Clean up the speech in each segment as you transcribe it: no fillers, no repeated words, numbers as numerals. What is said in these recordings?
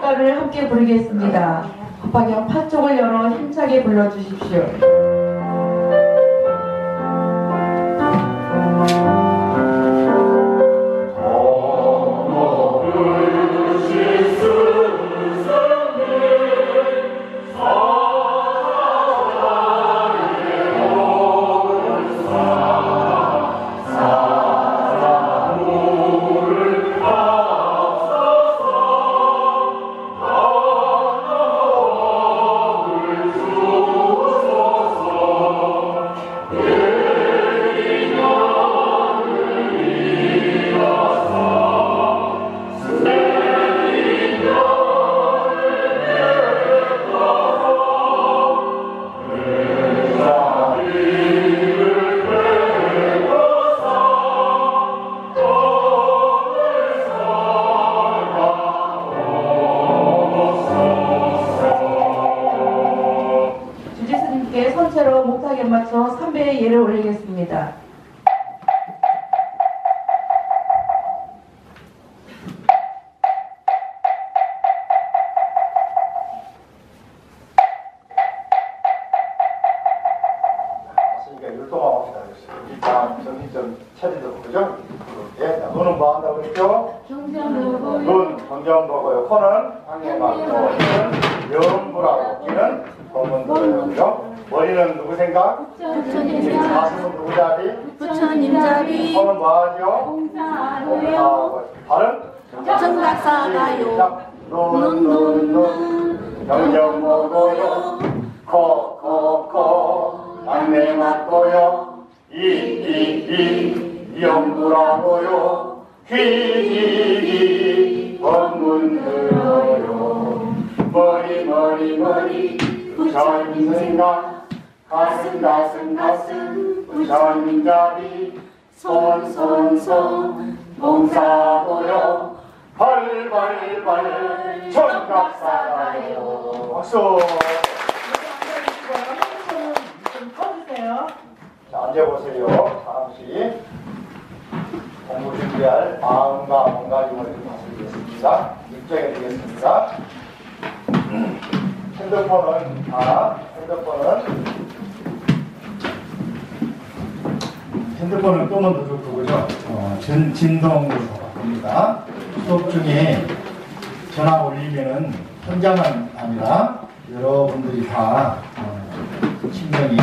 가를 함께 부르겠습니다. 법화경 팥쪽을 열어 힘차게 불러주십시오. 선체로 목탁에 맞춰 3배의 예를 올리겠습니다. 그러니까 율동하고 합시다. 일단 정신 좀 차리도록 그죠? 예, 눈은 뭐 한다고 그랬죠? 눈 경경 보고요. 코는 항해 맞고 귀는 염부라고 귀는 검은 거예요. 머리는 누구 생각? 가슴은 누구 자리? 부처님 자리. 손은 뭐하죠? 봉사하고요. 발은? 정각사가요. 눈 경경 보고요. 코 항해 맞고요. 이 염부라고요. 귀 법문 들어요. 머리 부처님 생각 가슴 부처님 자리 손 봉사고요. 벌 청각사가요. 박수. 좀 커주세요. 자, 앉아보세요. 잠시 공부 준비할 마음과 몸가짐을 좀 다스리겠습니다. 입장해 드리겠습니다. 핸드폰은 끄면 더 좋고, 그죠? 진동으로 바꿉니다. 수업 중에 전화 올리면은 현장은 아니라 여러분들이 다 심정이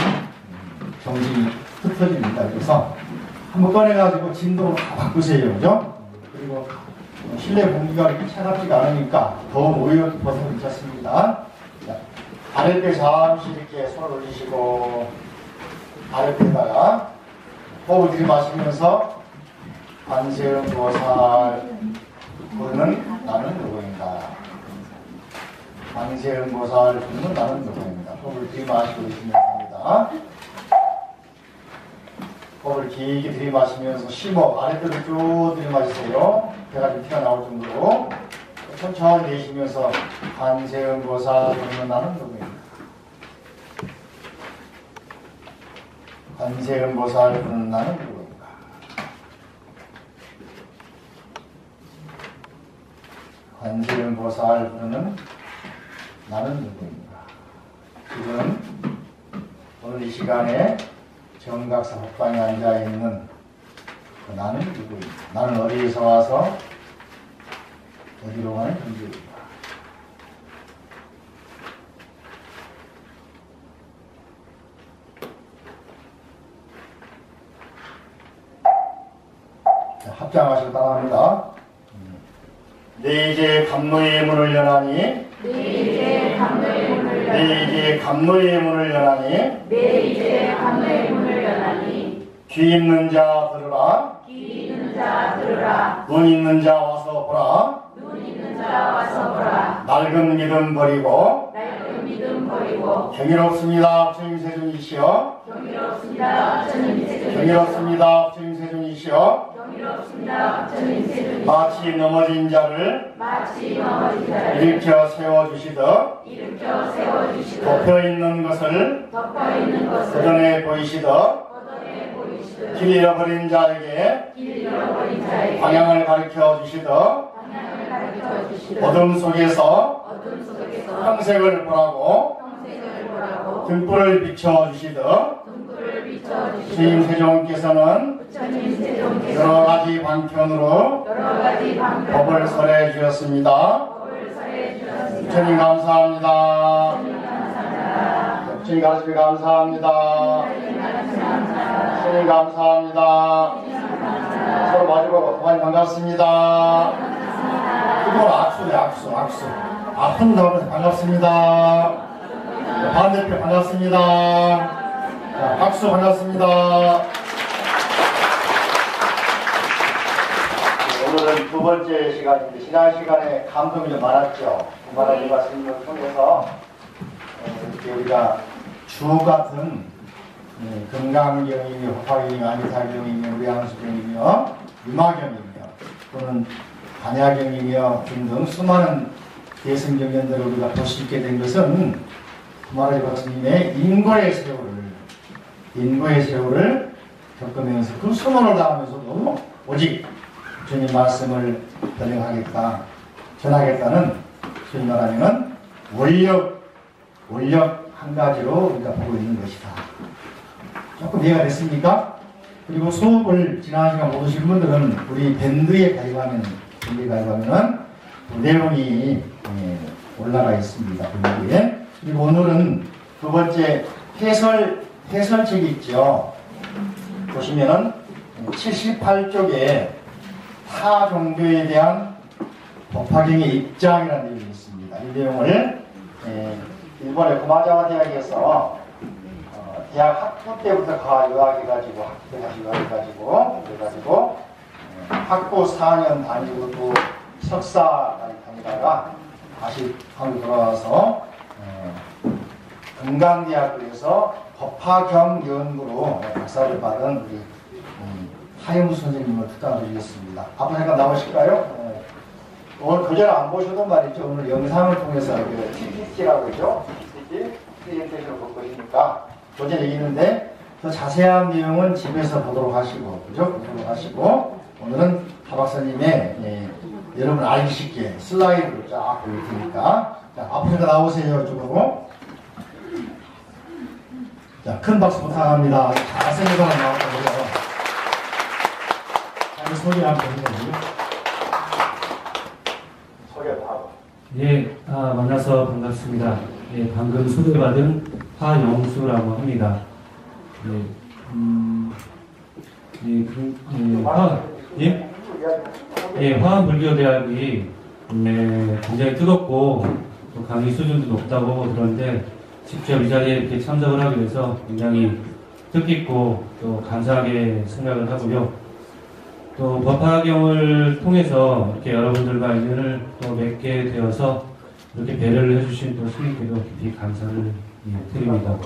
정신이 흩어집니다. 그래서 한번 꺼내가지고 진동으로 다 바꾸세요. 그죠? 그리고 실내 공기가 이렇게 차갑지가 않으니까 더 오히려 벗어 괜찮습니다. 아랫배 잠시 이렇게 손을 올리시고 아랫배에다가 호흡을 들이마시면서 관세음보살 부르는 나는 누구인가. 관세음보살 부르는 나는 누구인가. 호흡을 들이마시고 있으면 합니다. 호흡을 길게 들이마시면서 심호 아랫배를 쭉 들이마시세요. 배가 좀 튀어나올 정도로 천천히 내쉬면서 관세음보살 부르는 나는 누구인가. 관세음보살 부르는 나는 누구인가. 관세음보살 부르는 나는 누구인가. 지금 오늘 이 시간에 정각사 법당에 앉아있는 그 나는 누구인가. 나는 어디에서 와서 어디로 가는 존재인가. 합장하시고 따라합니다. 내 이제 감노의 문을 여나니 내 이제 감노의 문을 여나니 귀 있는 자 들으라 눈 있는 자 와서 보라 낡은 믿음 버리고 경이롭습니다 부처님 세존이시여 경이롭습니다 부처님 세존이시여 마치 넘어진 자를 일으켜 세워주시듯 덮여있는 것을 걷어내 보이시듯 길 잃어버린 자에게 방향을 가르쳐 주시듯 어둠 속에서 평생을 보라고 등불을 비춰주시듯 주님 세종께서는 여러 가지 방편으로 법을 설해 주셨습니다. 주님 감사합니다. 주님 가르침에 감사합니다. 주님 감사합니다. 서로 마주보고 동안 반갑습니다. 그리고 악수. 아픈 다음에 반갑습니다. 반대편 반갑습니다. 자, 박수 반갑습니다. 오늘은 두 번째 시간인데 지난 시간에 감동이 좀 많았죠. 말하지 말씀을 통해서 이렇게 우리가 주 같은 금강경이며 화경이며 안타경이며 우리항수경이며 유마경이며 또는 단야경이며 등등 수많은 대승경전들을 우리가 볼 수 있게 된 것은 말하지 말씀님의 인고의 세월을 겪으면서 그 수모를 당하면서도 오직 주님 말씀을 전하겠다는 주님 말하면은 원력 한 가지로 우리가 보고 있는 것이다. 조금 이해가 됐습니까? 그리고 수업을 지난 시간 못 오신 분들은 우리 밴드에 가입하면은 내용이 올라가 있습니다. 밴드에. 그리고 오늘은 두 번째 해설책이 있죠. 보시면은 78쪽에 타 종교에 대한 법화경의 입장이라는 내용이 있습니다. 이 내용을 일본의 고마자와 대학에서 대학 학부 때부터 요약해가지고 학부 4년 다니고 또 석사까지 다니다가 다시 한국 돌아와서 금강대학교에서 법화경 연구로 박사를 받은 우리 하영수 선생님을 특강드리겠습니다. 앞으로 잠깐 나오실까요? 오늘 그전에 안 보셔도 말이죠. 오늘 영상을 통해서 PPT라고 하죠. PPT 프레젠테이션을 볼 것이니까 그전에 얘기했는데 더 자세한 내용은 집에서 보도록 하시고, 그죠? 보도록 하시고, 오늘은 하 박사님의 여러분 알기 쉽게 슬라이드로 쫙 보일 테니까. 자, 앞으로 나오세요. 이쪽으로. 자, 큰 박수 부탁합니다. 잘생긴 사람 나왔다고요. 자기 소개 한번 해주세요. 소개하고. 예, 만나서 반갑습니다. 예, 방금 소개받은 하영수라고 합니다. 화암불교대학이 굉장히 뜨겁고 또 강의 수준도 높다고 들었는데 직접 이 자리에 이렇게 참석을 하게 돼서 굉장히 뜻깊고 또 감사하게 생각을 하고요. 또 법화경을 통해서 이렇게 여러분들과 인연을 또 맺게 되어서 이렇게 배려를 해주신 또 스님께도 깊이 감사를 드립니다.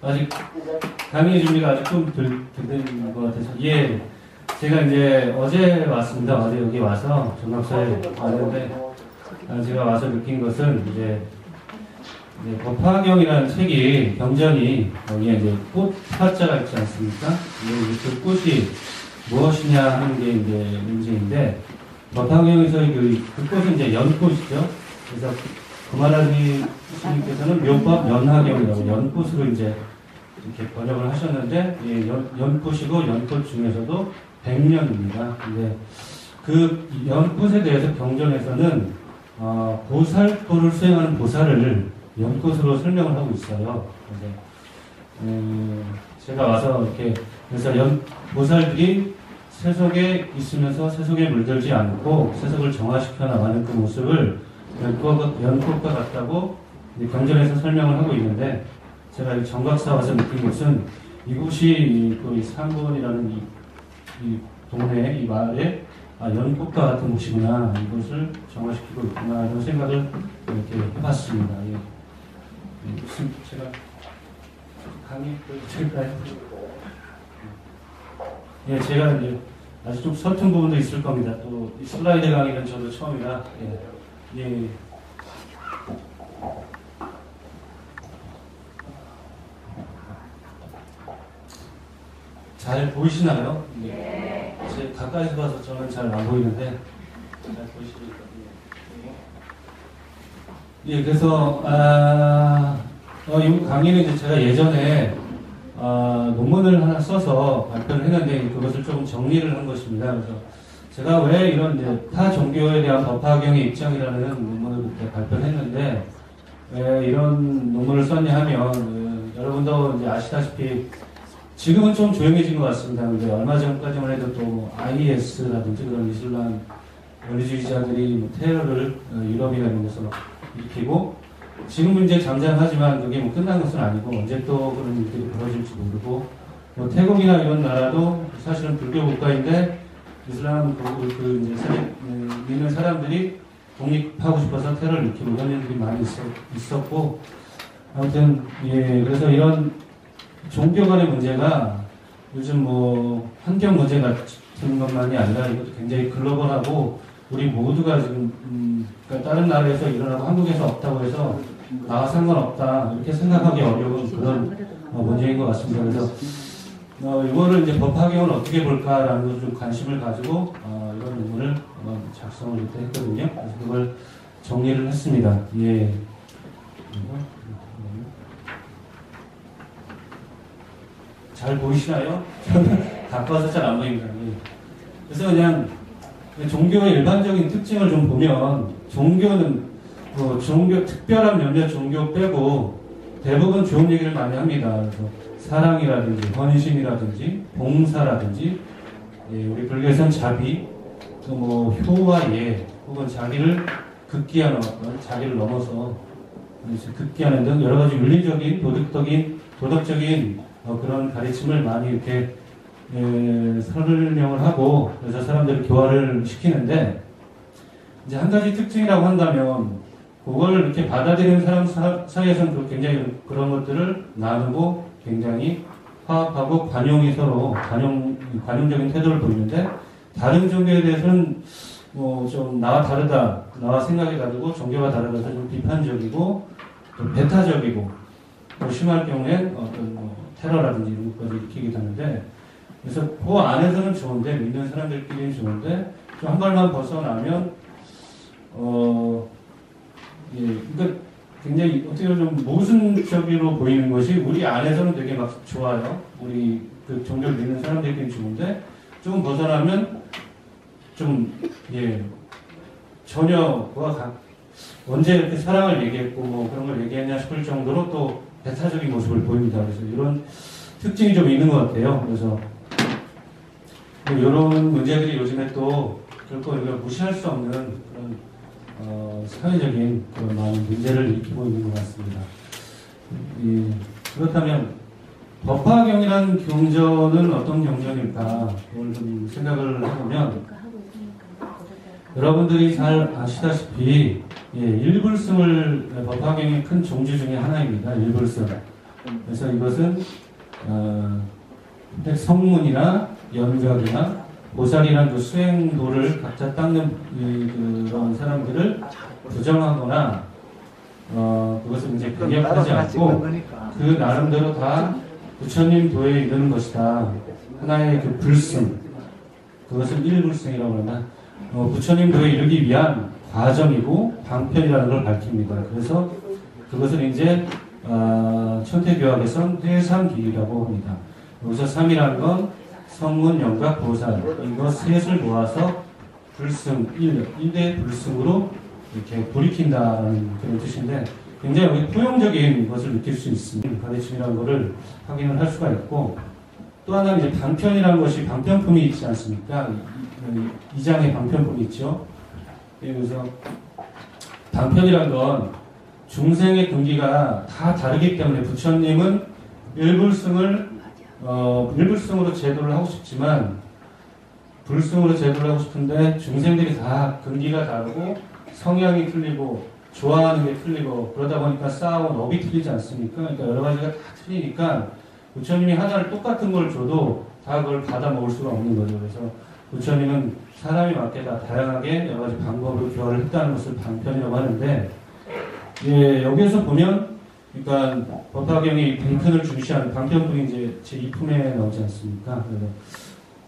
아직 강의 준비가 아직 좀 덜 것 같아서 제가 이제 어제 왔습니다. 어제 여기 와서 정각사에 왔는데 제가 와서 느낀 것은 이제 법화경이라는 책이 경전이 여기에 이제 꽃 화자가 있지 않습니까? 그 꽃이 무엇이냐 하는 게 이제 문제인데 법화경에서 그 꽃은 이제 연꽃이죠. 그래서 구마라지 스님께서는 묘법 연화경이라고 연꽃으로 이제 이렇게 번역을 하셨는데 연꽃이고 연꽃 중에서도 백년입니다. 근데 그 연꽃에 대해서 경전에서는 보살도를 수행하는 보살을 연꽃으로 설명을 하고 있어요. 그래서 제가 와서 이렇게 그래서 보살들이 세속에 있으면서 세속에 물들지 않고 세속을 정화시켜 나가는 그 모습을 연꽃과 같다고 경전에서 설명을 하고 있는데 제가 정각사 와서 느낀 것은 이곳이 또 상본이라는 이 동네 이 마을에 연꽃과 같은 곳이구나, 이것을 정화시키고 있구나 이런 생각을 이렇게 해봤습니다. 무슨 제가 강의 드릴까요? 제가 이제 아주 좀 서툰 부분도 있을 겁니다. 또 이 슬라이드 강의는 저도 처음이라 잘 보이시나요? 제 가까이서 봐서 저는 잘 안 보이는데 잘 보이시니까. 예, 그래서 이 강의는 이제 제가 예전에 논문을 하나 써서 발표를 했는데 그것을 조금 정리를 한 것입니다. 그래서 제가 왜 이런 이제 타 종교에 대한 법화경의 입장이라는 논문을 그때 발표를 했는데 왜 이런 논문을 썼냐 하면 여러분도 이제 아시다시피 지금은 좀 조용해진 것 같습니다. 근데 얼마 전까지만 해도 또 IS라든지 그런 이슬람 원리주의자들이 뭐 테러를 유럽이나 이런 데서 일으키고 지금은 이제 잠잠하지만 그게 뭐 끝난 것은 아니고 언제 또 그런 일들이 벌어질지 모르고 뭐 태국이나 이런 나라도 사실은 불교 국가인데 이슬람 이제 믿는 사람들이 독립하고 싶어서 테러를 일으키고 이런 일들이 많이 있었고 아무튼 예 그래서 이런 종교 간의 문제가 요즘 뭐 환경 문제 같은 것만이 아니라 이것도 굉장히 글로벌하고 우리 모두가 지금 그러니까 다른 나라에서 일어나고 한국에서 없다고 해서 나와 상관없다 이렇게 생각하기 어려운 그런 문제인 것 같습니다. 그래서 이거를 이제 법화경을 어떻게 볼까라는 것을 좀 관심을 가지고 이런 논문을 작성을 이렇게 했거든요. 그래서 그걸 정리를 했습니다. 예. 잘 보이시나요? 가까워서 잘 안 보입니다. 예. 그래서 그냥 종교의 일반적인 특징을 좀 보면 종교는 종교 특별한 몇몇 종교 빼고 대부분 좋은 얘기를 많이 합니다. 그래서 사랑이라든지 헌신이라든지 봉사라든지 예, 우리 불교에서는 자비 또 뭐 효와 예 혹은 자기를 극기하는 어떤 자기를 넘어서 극기하는 등 여러 가지 윤리적인 도덕적인 그런 가르침을 많이 이렇게 설명을 하고 그래서 사람들을 교화를 시키는데 이제 한 가지 특징이라고 한다면 그걸 이렇게 받아들이는 사람 사이에서는 굉장히 그런 것들을 나누고 굉장히 화합하고 관용이 서로 관용적인 태도를 보이는데 다른 종교에 대해서는 뭐 좀 나와 다르다, 나와 생각이 다르고 종교가 다르다 해서 좀 비판적이고 좀 배타적이고 또 심할 경우엔 어떤 뭐 테러라든지 이런 것까지 일으키게 되는데 그래서 그 안에서는 좋은데 믿는 사람들끼리는 좋은데 좀 한 발만 벗어나면 예, 그러니까 굉장히 어떻게 보면 좀 모순적으로 보이는 것이 우리 안에서는 되게 막 좋아요. 우리 그 종교를 믿는 사람들끼리 좋은데 좀 벗어나면 좀 예, 전혀 언제 이렇게 사랑을 얘기했고 뭐 그런 걸 얘기했냐 싶을 정도로 또 배타적인 모습을 보입니다. 그래서 이런 특징이 좀 있는 것 같아요. 그래서 이런 문제들이 요즘에 또 결코 우리가 무시할 수 없는 그런 사회적인 그런 많은 문제를 일으키고 있는 것 같습니다. 그렇다면 법화경이라는 경전은 어떤 경전일까? 그걸 좀 생각을 해보면 여러분들이 잘 아시다시피 일불승을 법화경의 큰 종지 중에 하나입니다. 일불승. 그래서 이것은 성문이나 연각이나 보살이라는 그 수행도를 각자 닦는 그런 사람들을 부정하거나 그것을 이제 배격하지 않고 그 나름대로 다 부처님 도에 이르는 것이다. 하나의 그 불승, 그것을 일불승이라고 하나 부처님 도에 이르기 위한 과정이고 방편이라는 걸 밝힙니다. 그래서 그것을 이제 천태교학에서는 회삼기라고 합니다. 여기서 3이라는 건 성문, 영각, 보살 이거 셋을 모아서 불승, 1대 불승으로 이렇게 돌이킨다는 그런 뜻인데 굉장히 포용적인 것을 느낄 수 있습니다. 가르침이라는 것을 확인을 할 수가 있고 또 하나는 이제 방편이라는 것이 방편품이 있지 않습니까? 이 장에 방편품이 있죠. 그래서 방편이라는 건 중생의 근기가 다 다르기 때문에 부처님은 일불승으로 제도를 하고 싶지만 불승으로 제도를 하고 싶은데 중생들이 다 근기가 다르고 성향이 틀리고 좋아하는 게 틀리고 그러다 보니까 싸우고 업이 틀리지 않습니까? 그러니까 여러 가지가 다 틀리니까 부처님이 하나를 똑같은 걸 줘도 다 그걸 받아 먹을 수가 없는 거죠. 그래서 부처님은 사람이 맞게 다 다양하게 여러 가지 방법으로 교화를 했다는 것을 방편이라고 하는데 여기에서 보면 그러니까 법화경이 방편을 중시하는 방편분이 이제 제2품에 나오지 않습니까? 그래서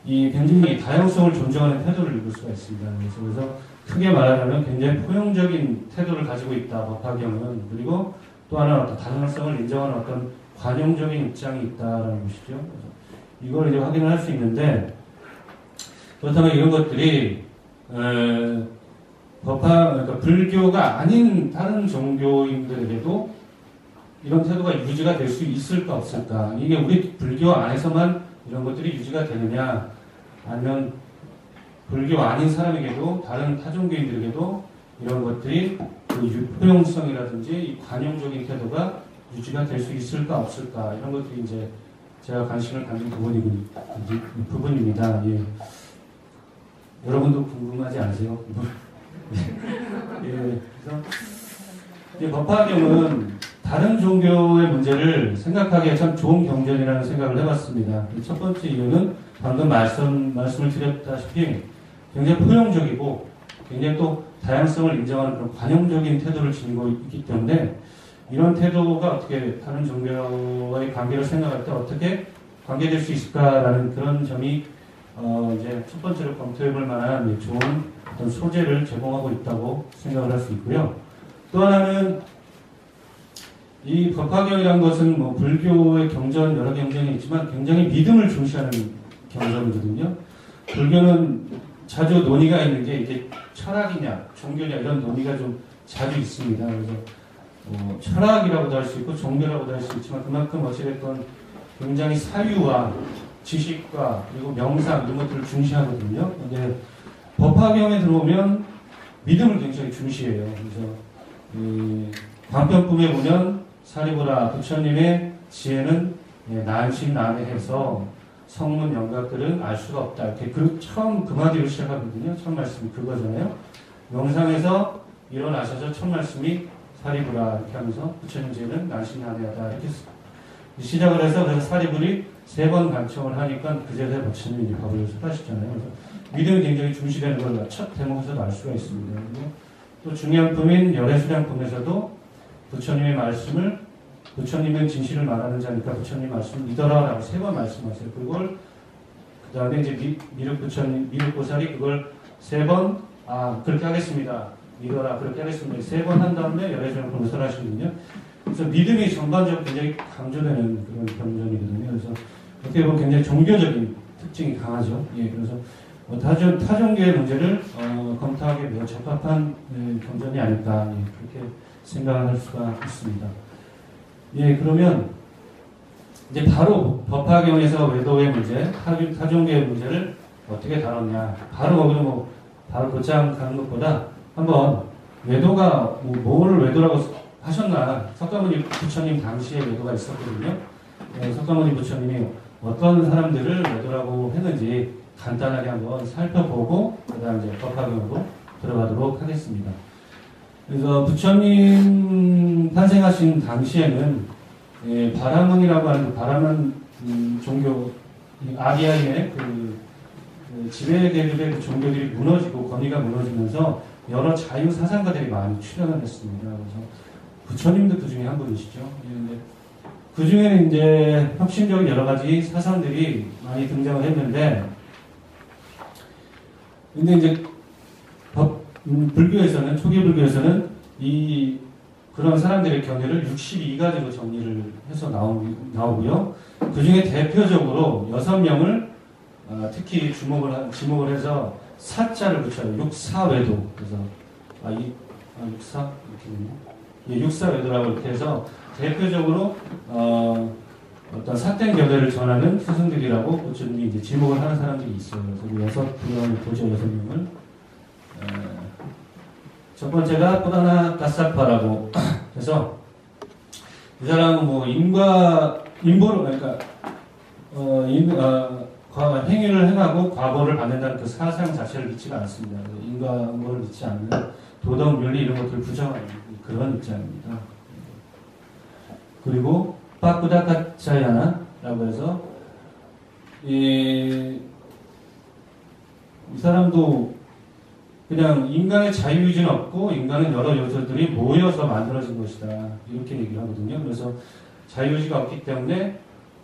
이 굉장히 다양성을 존중하는 태도를 읽을 수가 있습니다. 그래서 크게 말하자면 굉장히 포용적인 태도를 가지고 있다, 법화경은. 그리고 또 하나는 어떤 다양성을 인정하는 어떤 관용적인 입장이 있다라는 것이죠. 그래서 이걸 이제 확인을 할 수 있는데, 그렇다면 이런 것들이 그러니까 불교가 아닌 다른 종교인들에게도 이런 태도가 유지가 될 수 있을까 없을까? 이게 우리 불교 안에서만 이런 것들이 유지가 되느냐, 아니면 불교 아닌 사람에게도 다른 타종교인들에게도 이런 것들이 그 포용성이라든지 이 관용적인 태도가 유지가 될 수 있을까 없을까, 이런 것들이 이제 제가 관심을 가진 부분입니다. 예. 여러분도 궁금하지 않으세요? 예. 그래서 이 법화경은 다른 종교의 문제를 생각하기에 참 좋은 경전이라는 생각을 해봤습니다. 첫 번째 이유는 방금 말씀을 드렸다시피 굉장히 포용적이고 굉장히 또 다양성을 인정하는 그런 관용적인 태도를 지니고 있기 때문에 이런 태도가 어떻게 다른 종교와의 관계를 생각할 때 어떻게 관계될 수 있을까라는 그런 점이 이제 첫 번째로 검토해볼 만한 좋은 어떤 소재를 제공하고 있다고 생각을 할 수 있고요. 또 하나는 이 법화경이라는 것은 뭐 불교의 경전, 여러 경전이 있지만 굉장히 믿음을 중시하는 경전이거든요. 불교는 자주 논의가 있는 게 이게 철학이냐, 종교냐 이런 논의가 좀 자주 있습니다. 그래서 철학이라고도 할 수 있고 종교라고도 할 수 있지만 그만큼 어찌됐건 굉장히 사유와 지식과 그리고 명상 이런 것들을 중시하거든요. 근데 법화경에 들어오면 믿음을 굉장히 중시해요. 그래서 광편품에 보면 사리부라 부처님의 지혜는 난신난해해서 성문 영각들은 알 수가 없다. 이렇게 처음 그 마디로 시작하거든요. 첫 말씀이 그거잖아요. 명상에서 일어나셔서 첫 말씀이 사리부라 이렇게 하면서 부처님 지혜는 난신난해하다 이렇게 시작을 해서 그래서 사리불이 3번 간청을 하니까 그제서야 부처님이 법을 설하시잖아요. 그래서 믿음이 굉장히 중시되는 걸 첫 대목에서도 알 수가 있습니다. 그리고 또 중요한 품인 열애수량품에서도 부처님의 말씀을 부처님은 진실을 말하는 자니까 부처님 말씀을 믿어라라고 3번 말씀하세요. 그걸 그 다음에 이제 미륵보살이 그걸 3번 그렇게 하겠습니다. 믿어라 그렇게 하겠습니다. 3번 한 다음에 열애수량품을 설하시거든요. 그래서 믿음이 전반적으로 굉장히 강조되는 그런 경전이거든요. 그래서 어떻게 보면 굉장히 종교적인 특징이 강하죠. 예, 그래서 타종교의 문제를 검토하기에 매우 적합한 경전이 아닐까 그렇게 생각할 수가 있습니다. 예, 그러면 이제 바로 법화경에서 외도의 문제, 타종교의 문제를 어떻게 다뤘냐, 바로 거기로 바로 곧장 가는 것보다 한번 외도가 뭐를 외도라고 하셨나, 석가모니 부처님 당시에 외도가 있었거든요. 석가모니 부처님이 어떤 사람들을 외도라고 했는지 간단하게 한번 살펴보고 그 다음 이제 법화경으로 들어가도록 하겠습니다. 그래서 부처님 탄생하신 당시에는 바라문이라고 하는 바라문 종교 아리아인의 그 지배 계급의 그 종교들이 무너지고 권위가 무너지면서 여러 자유 사상가들이 많이 출현을 했습니다. 그래서 부처님도 그 중에 한 분이시죠. 그 중에는 이제 혁신적인 여러 가지 사상들이 많이 등장을 했는데, 근데 이제 불교에서는, 초기 불교에서는 그런 사람들의 견해를 62가지로 정리를 해서 나오고요. 그 중에 대표적으로 6명을 특히 지목을 해서 사자를 붙여요. 육사외도. 그래서 육사 이렇게 있네요. 예, 육사외도라고 이렇게 해서 대표적으로 어떤 사된 견해를 전하는 스승들이라고 부처님이 이제 지목을 하는 사람들이 있어요. 그래서 6명을 보죠. 6명을. 첫 번째가 뿌라나 가사파라고 해서 이 사람은 뭐 인보를 그러니까 행위를 행하고 과보를 받는다는 그 사상 자체를 믿지가 않습니다. 인과를 믿지 않는 도덕, 윤리 이런 것들을 부정하는 그런 입장입니다. 그리고 빠꾸다카차야나라고 해서 이 사람도 그냥 인간의 자유의지는 없고 인간은 여러 요소들이 모여서 만들어진 것이다. 이렇게 얘기를 하거든요. 그래서 자유의지가 없기 때문에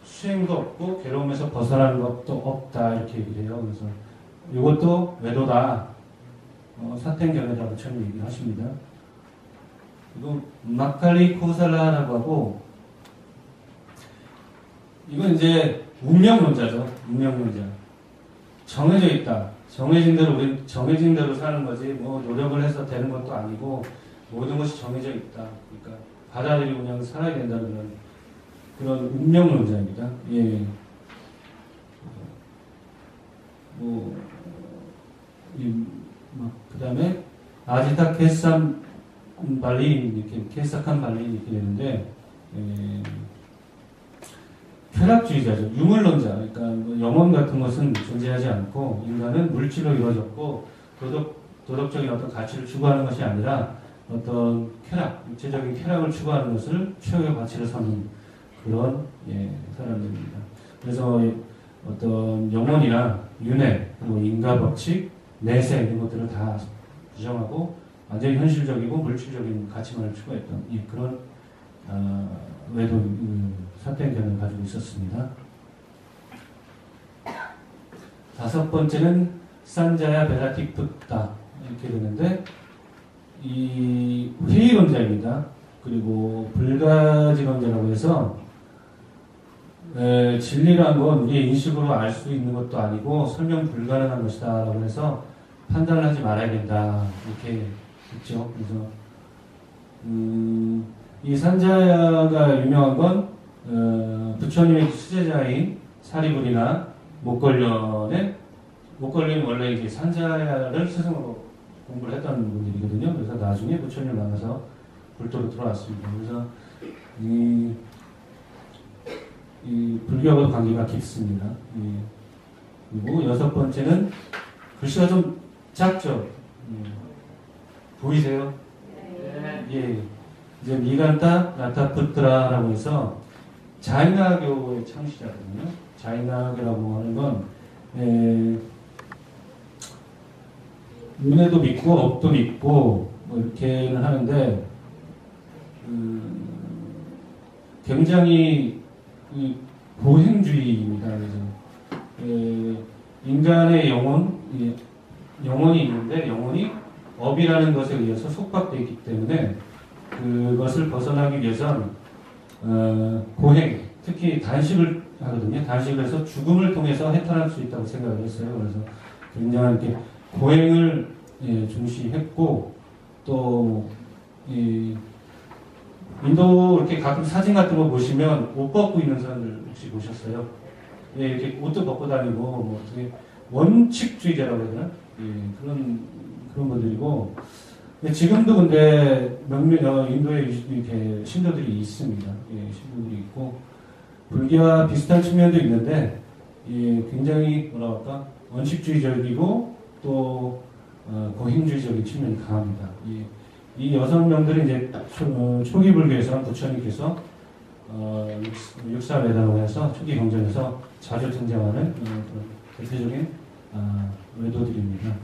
수행도 없고 괴로움에서 벗어나는 것도 없다 이렇게 얘기를 해요. 그래서 이것도 외도다. 사텐견해라고 처음 얘기를 하십니다. 그리고 마칼리 코살라라고 하고 이건 이제 운명론자죠. 운명론자. 정해져 있다. 정해진 대로 우리 정해진 대로 사는 거지 뭐 노력을 해서 되는 것도 아니고 모든 것이 정해져 있다. 그러니까 받아들이고 그냥 살아야 된다는 그런 운명론자입니다. 예. 그 다음에 아지타 케산 발리인 이렇게 케사칸 발리인 이렇게 되는데 쾌락주의자죠. 유물론자. 그러니까 뭐 영혼 같은 것은 존재하지 않고 인간은 물질로 이루어졌고 도덕적인 어떤 가치를 추구하는 것이 아니라 어떤 쾌락, 육체적인 쾌락을 추구하는 것을 최고의 가치를 삼는 그런 사람들입니다. 그래서 어떤 영혼이나 윤회, 그리고 인과 법칙, 내세 이런 것들을 다 부정하고 완전히 현실적이고 물질적인 가치만을 추구했던 그런 외도 사텐견을 가지고 있었습니다. 다섯 번째는 산자야 베라틱푸타 이렇게 되는데 이 회의론자입니다. 그리고 불가지론자라고 해서 진리란 건 우리의 인식으로 알 수 있는 것도 아니고 설명 불가능한 것이다 라고 해서 판단을 하지 말아야 된다 이렇게 있죠. 그래서 이 산자야가 유명한 건 부처님의 수제자인 사리불이나 목걸련은 원래 이제 산자야를 스승으로 공부를 했던 분들이거든요. 그래서 나중에 부처님을 만나서 불도로 들어왔습니다. 그래서 이 불교하고 관계가 깊습니다. 그리고 여섯 번째는 글씨가 좀 작죠. 보이세요? 예. 이제 미간타 나타푸트라라고 해서 자이나교의 창시자거든요. 자이나교라고 하는 건 눈에도 믿고 업도 믿고 뭐 이렇게는 하는데 굉장히 보행주의입니다. 그래서 인간의 영혼이 있는데 영혼이 업이라는 것에 의해서 속박되어 있기 때문에 그것을 벗어나기 위해서는 고행, 특히 단식을 하거든요. 단식을 해서 죽음을 통해서 해탈할 수 있다고 생각을 했어요. 그래서 굉장히 이렇게 고행을 중시했고 또 인도 이렇게 가끔 사진 같은 거 보시면 옷 벗고 있는 사람들 혹시 보셨어요? 이렇게 옷도 벗고 다니고 뭐 어떻게 원칙주의자라고 해야 되나? 그런 분들이고 지금도 근데 인도에 이렇게 신도들이 있습니다. 신도들이 있고 불교와 비슷한 측면도 있는데 굉장히 뭐라 할까 원칙주의적이고 또 고행주의적인 측면이 강합니다. 이 여섯 명들이 이제 초기 불교에서 부처님께서 육사외다라고 해서 초기 경전에서 자주 등장하는 대표적인 외도들입니다.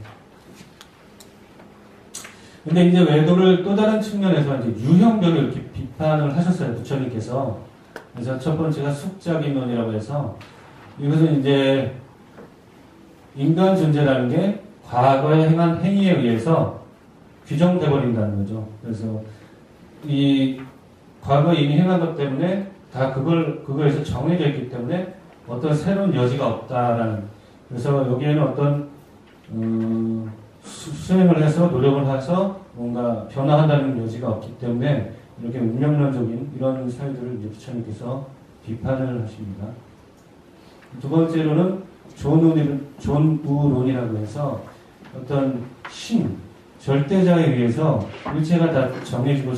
근데 이제 외도를 또 다른 측면에서 이제 유형별로 이렇게 비판을 하셨어요, 부처님께서. 그래서 첫 번째가 숙작인론이라고 해서 이것은 이제 인간 존재라는 게 과거에 행한 행위에 의해서 규정돼 버린다는 거죠. 그래서 이 과거에 이미 행한 것 때문에 다 그거에서 정해져 있기 때문에 어떤 새로운 여지가 없다라는. 그래서 여기에는 어떤 수행을 해서 노력을 해서 뭔가 변화한다는 여지가 없기 때문에 이렇게 운명론적인 이런 사유들을 이제 부처님께서 비판을 하십니다. 두 번째로는 존우론이라고 해서 어떤 신, 절대자에 의해서 일체가 다 정해지고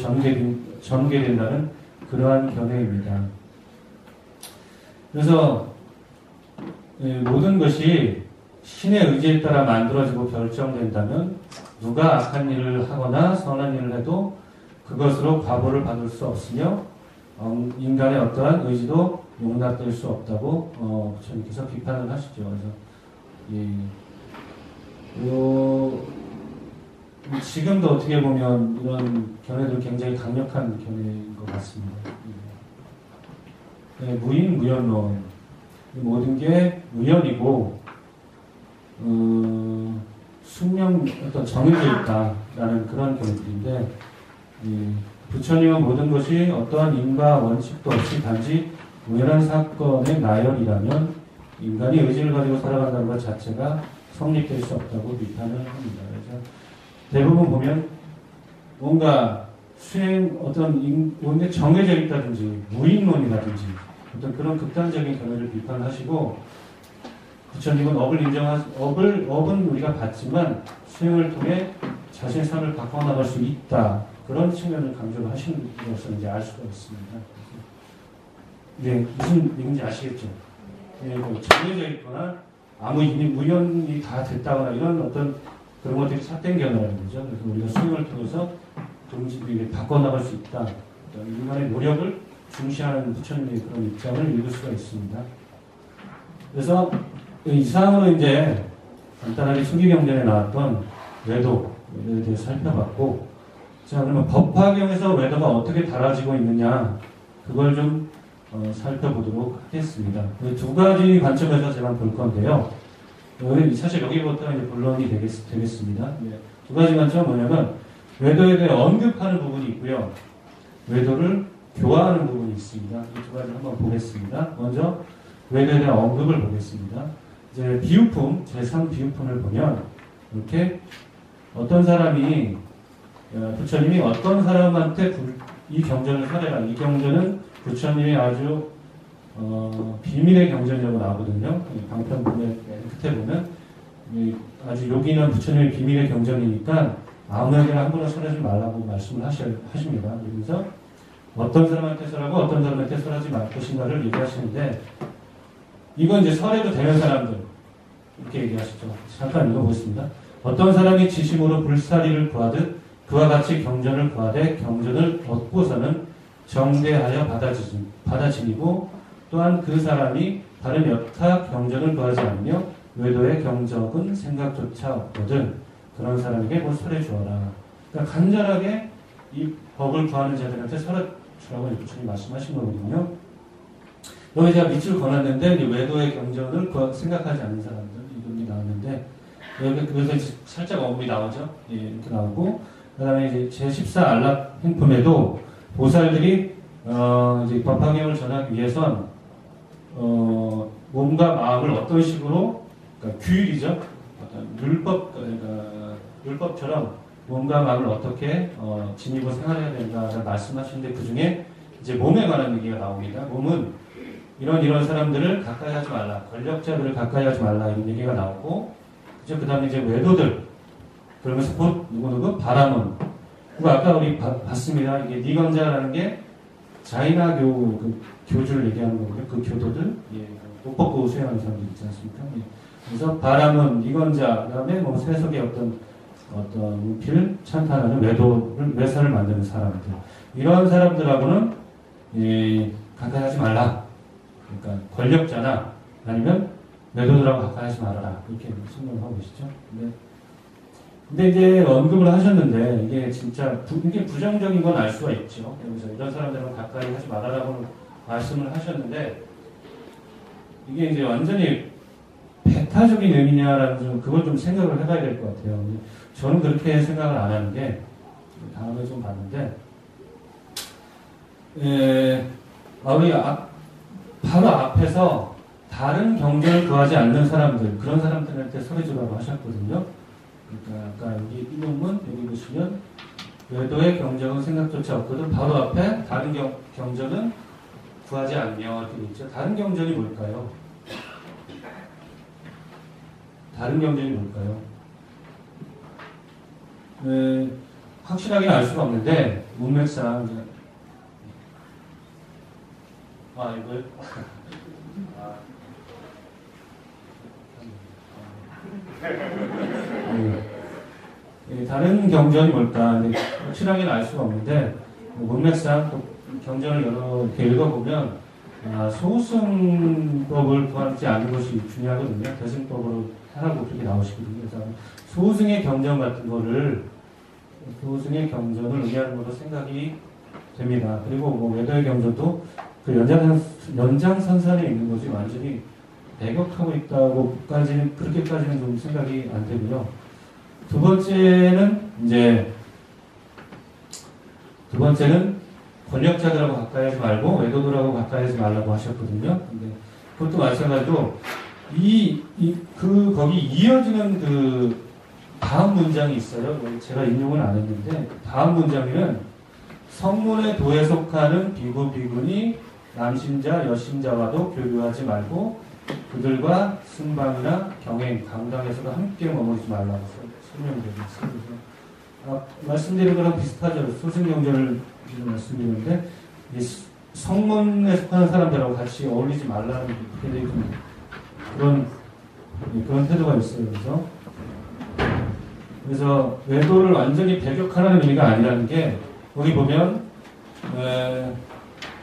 전개된다는 그러한 견해입니다. 그래서 모든 것이 신의 의지에 따라 만들어지고 결정된다면 누가 악한 일을 하거나 선한 일을 해도 그것으로 과보를 받을 수 없으며 인간의 어떠한 의지도 용납될 수 없다고 부처님께서 비판을 하시죠. 그래서 지금도 어떻게 보면 이런 견해들은 굉장히 강력한 견해인 것 같습니다. 무인 무연론, 모든 게 우연이고 숙명 어떤 정해져 있다라는 그런 견해인데, 부처님은 모든 것이 어떠한 인과 원칙도 없이 단지 우연한 사건의 나열이라면 인간이 의지를 가지고 살아간다는 것 자체가 성립될 수 없다고 비판을 합니다. 그래서 대부분 보면 뭔가 뭔가 정해져 있다든지 무인론이라든지 어떤 그런 극단적인 견해를 비판하시고, 부처님은 업은 우리가 받지만 수행을 통해 자신의 삶을 바꿔나갈 수 있다, 그런 측면을 강조를 하시는 것을 이제 알 수가 있습니다. 네, 무슨 얘기인지 아시겠죠? 네, 뭐 정해져 있거나 아무 무연이 다 됐다거나 이런 어떤 그런 것들이 삿된 견해라는 거죠. 그래서 우리가 수행을 통해서 동시에 바꿔나갈 수 있다, 인간의 노력을 중시하는 부처님의 그런 입장을 읽을 수가 있습니다. 그래서 이 사항으로 이제 간단하게 수기경전에 나왔던 외도에 대해서 살펴봤고, 자, 그러면 법화경에서 외도가 어떻게 달라지고 있느냐, 그걸 좀 살펴보도록 하겠습니다. 두 가지 관점에서 제가 볼 건데요. 사실 여기부터 이제 본론이 되겠습니다. 두 가지 관점은 뭐냐면, 외도에 대해 언급하는 부분이 있고요, 외도를 교화하는 부분이 있습니다. 이 두 가지 한번 보겠습니다. 먼저 외도에 대한 언급을 보겠습니다. 이제 비유품, 제3비유품을 보면 이렇게 어떤 사람이, 부처님이 어떤 사람한테 이 경전을 하래라. 이 경전은 부처님이 아주 비밀의 경전이라고 나오거든요. 방편문의 끝에 보면 아주 여기는 부처님의 비밀의 경전이니까 아무에게나 함부로 설하지 말라고 말씀을 하십니다. 그래서 어떤 사람한테 설하고 어떤 사람한테 설하지 말 것인가를 얘기하시는데, 이건 이제 설해도 되는 사람들 이렇게 얘기하시죠. 잠깐 읽어보겠습니다. 어떤 사람이 지심으로 불사리를 구하듯 그와 같이 경전을 구하되 경전을 얻고서는 정대하여 받아지니고, 또한 그 사람이 다른 여타 경전을 구하지 않으며 외도의 경적은 생각조차 없거든 그런 사람에게 곧 설해 주어라. 그러니까 간절하게 이 법을 구하는 자들한테 설해 주라고 부처님 말씀하신 거거든요. 여기 제가 밑줄 그어놨는데, 외도의 경전을 생각하지 않는 사람들, 이름이 나왔는데, 여기 그래서 살짝 언급이 나오죠. 예, 이렇게 나오고, 그 다음에 이제 제14 안락 행품에도 보살들이 이제 법화경을 전하기 위해선 몸과 마음을 어떤 식으로, 그러니까 규율이죠. 어떤 율법처럼 몸과 마음을 어떻게 지니고 생활해야 된다라는 말씀하시는데, 그 중에 이제 몸에 관한 얘기가 나옵니다. 몸은 이런 사람들을 가까이 하지 말라, 권력자들을 가까이 하지 말라, 이런 얘기가 나오고, 그 다음에 이제 외도들, 그러면서 곧 누구 바람은, 그리고 아까 우리 봤습니다. 이게 니건자라는 게 자이나교 그 교주를 얘기하는 거고요. 그 교도들, 옷 벗고 수행하는 사람들 있지 않습니까? 예. 그래서 바람은 니건자, 그 다음에 뭐 세속의 어떤 필 찬탄하는 외사를 만드는 사람들, 이런 사람들하고는 가까이 하지 말라. 그러니까 권력자나 아니면 외도들하고 가까이 하지 말아라, 이렇게 설명하고 계시죠. 근데 이제 언급을 하셨는데, 이게 진짜 이게 부정적인 건 알 수가 있죠. 그래서 이런 사람들은 가까이 하지 말아라고 말씀을 하셨는데, 이게 이제 완전히 배타적인 의미냐라는 그걸 좀 생각을 해봐야 될 것 같아요. 저는 그렇게 생각을 안 하는 게, 다음에 좀 봤는데, 우리 바로 앞에서 다른 경전을 구하지 않는 사람들, 그런 사람들한테 설해주라고 하셨거든요. 그러니까 아까 여기 이 논문 여기 보시면 외도의 경전은 생각조차 없거든, 바로 앞에 다른 경전은 구하지 않으며 이렇게 있죠. 다른 경전이 뭘까요? 다른 경전이 뭘까요? 확실하게 알 수가 없는데, 문맥상 이거요? 다른 경전이 뭘까? 확실하게는 알 수가 없는데, 문맥상 또 경전을 이렇게 읽어보면, 소승법을 구하지 않는 것이 중요하거든요. 대승법으로 하라고 그렇게 나오시거든요. 그래서 소승의 경전 같은 거를, 소승의 경전을 의미하는 것으로 생각이 됩니다. 그리고 외도의 경전도 그 연장선상에 있는 거지 완전히 배격하고 있다고까지는 그렇게까지는 좀 생각이 안 되고요. 두 번째는 권력자들하고 가까이 하지 말고 외도들하고 가까이 하지 말라고 하셨거든요. 근데 그것도 마찬가지로 거기 이어지는 그 다음 문장이 있어요. 제가 인용은 안 했는데 다음 문장에는 성문의 도에 속하는 비구 비군이 남신자 여신자와도 교류하지 말고 그들과 순방이나 경행 강당에서도 함께 머무르지 말라고 설명되고 있습니다. 말씀드린 거랑 비슷하죠. 소승경제를 말씀드리는데 성문에 속하는 사람들하고 같이 어울리지 말라는 굉장히 좀 그런 태도가 있어요. 그래서 외도를 완전히 배격하라는 의미가 아니라는 게 여기 보면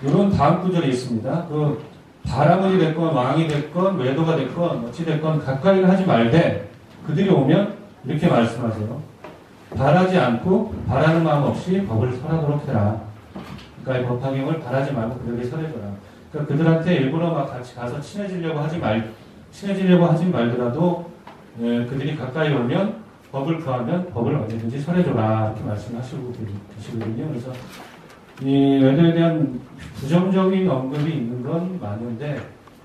이런 다음 구절이 있습니다. 그 바라문이 됐건 왕이 됐건 외도가 됐건 어찌 됐건 가까이 하지 말되 그들이 오면 이렇게 말씀하세요. 바라지 않고 바라는 마음 없이 법을 설하도록 해라. 그러니까 이 법화경을 바라지 말고 그들에게 설해줘라. 그러니까 그들한테 일부러 막 같이 가서 친해지려고 하지 말더라도 그들이 가까이 오면 법을 구하면 법을 언제든지 설해줘라 이렇게 말씀하시고 계시거든요. 그래서 이 외도에 대한 부정적인 언급이 있는 건 맞는데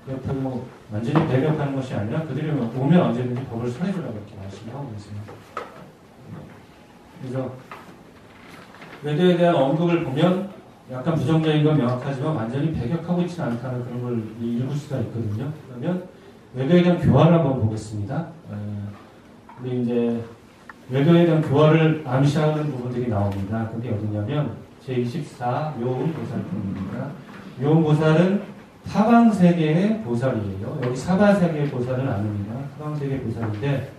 그렇다고 완전히 배격하는 것이 아니라 그들이 오면 언제든지 법을 설해주라고 이렇게 말씀하고 계세요. 그래서 외도에 대한 언급을 보면 약간 부정적인 건 명확하지만 완전히 배격하고 있지는 않다는 그런 걸 읽을 수가 있거든요. 그러면 외도에 대한 교화를 한번 보겠습니다. 우리 이제 외도에 대한 교화를 암시하는 부분들이 나옵니다. 그게 어디냐면 제24 묘음보살품입니다. 묘음보살은 사방세계의 보살이에요. 여기 사방세계의 보살은 아닙니다. 사방세계의 보살인데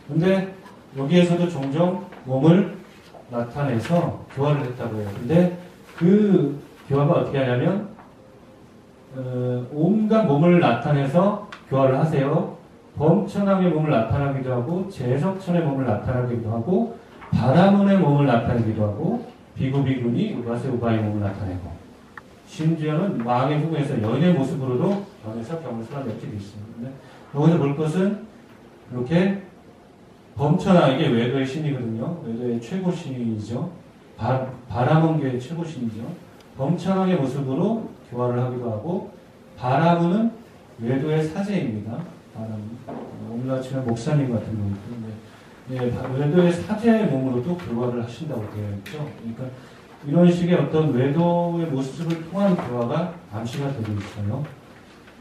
근데 여기에서도 종종 몸을 나타내서 교화를 했다고 해요. 근데 그 교화가 어떻게 하냐면 온갖 몸을 나타내서 교화를 하세요. 범천왕의 몸을 나타나기도 하고 제석천의 몸을 나타나기도 하고 바라문의 몸을 나타내기도 하고 비구비군이 우바세 우바의 몸을 나타내고 심지어는 왕의 후궁에서 여인의 모습으로도 변해서 병을 맺게 되어 있습니다. 여기서 볼 것은 이렇게 범천왕 이게 외도의 신이거든요. 외도의 최고 신이죠. 바라문계의 최고 신이죠. 범천왕의 모습으로 교화를 하기도 하고 바라문은 외도의 사제입니다. 오늘날 치면 목사님 같은 분인데 외도의 사제의 몸으로도 교화를 하신다고 되어 있죠. 그러니까 이런 식의 어떤 외도의 모습을 통한 교화가 암시가 되고 있어요.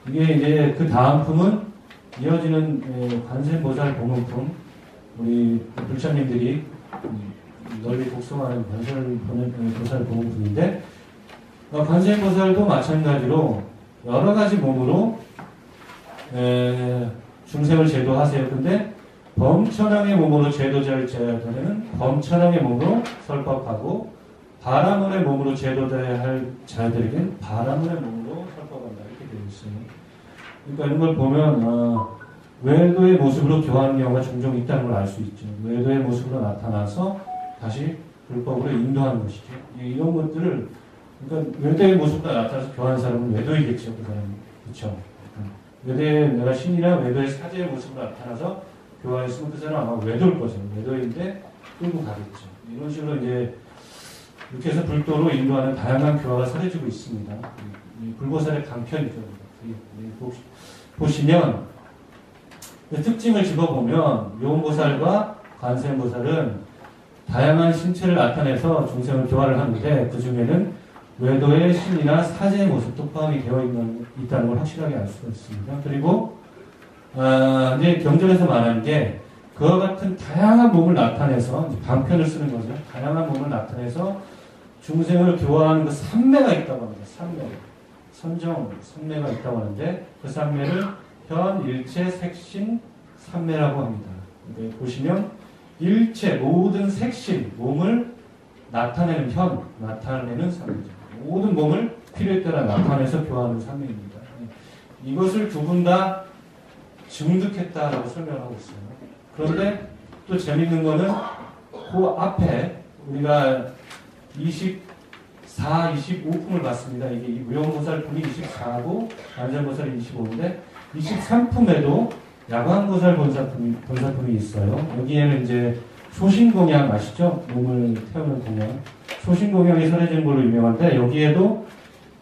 이게 이제 그 다음 품은 이어지는 관세음보살 봉헌품 우리 불자님들이 널리 복송하는 관세음보살 봉헌품인데 관세음보살도 마찬가지로 여러 가지 몸으로 중생을 제도하세요. 근데 범천왕의 몸으로 제도자를 제어할 때는 범천왕의 몸으로 설법하고 바라문의 몸으로 제도자야 할 자들에게는 바라문의 몸으로 설법한다 이렇게 되어 있어요. 그러니까 이런 걸 보면 외도의 모습으로 교화하는 경우가 종종 있다는 걸 알 수 있죠. 외도의 모습으로 나타나서 다시 불법으로 인도하는 것이죠. 이런 것들을 그러니까 외도의 모습으로 나타나서 교화하는 사람은 외도이겠죠. 그 사람은 그렇죠. 외도의 내가 신이나 외도의 사제의 모습으로 나타나서 교화했으면 그 사람은 아마 외도일 거죠. 외도인데 끌고 가겠죠. 이런 식으로 이제 이렇게 해서 불도로 인도하는 다양한 교화가 설해지고 있습니다. 불보살의 강편이죠. 보시면 특징을 집어보면 묘음보살과 관세음보살은 다양한 신체를 나타내서 중생을 교화를 하는데 그 중에는 외도의 신이나 사제의 모습도 포함이 되어 있다는 걸 확실하게 알 수가 있습니다. 그리고 이제 경전에서 말하는 게 그와 같은 다양한 몸을 나타내서 방편을 쓰는 거죠. 다양한 몸을 나타내서 중생을 교화하는 그 삼매가 있다고 합니다. 삼매가 있다고 하는데 그 삼매를 현, 일체, 색신, 삼매라고 합니다. 보시면 일체, 모든 색신, 몸을 나타내는 나타내는 삼매죠. 모든 몸을 필요에 따라 나타내서 교화하는 삼매입니다. 이것을 두 분 다 증득했다라고 설명하고 있어요. 그런데 또 재밌는 거는 그 앞에 우리가 24, 25품을 받습니다. 이게 이 무용보살품이 24고 안전보살이 25인데 23품에도 야광보살 본사품이 있어요. 여기에는 이제 소신공양 아시죠? 몸을 태우는 공양. 소신공양이 설해진 걸로 유명한데 여기에도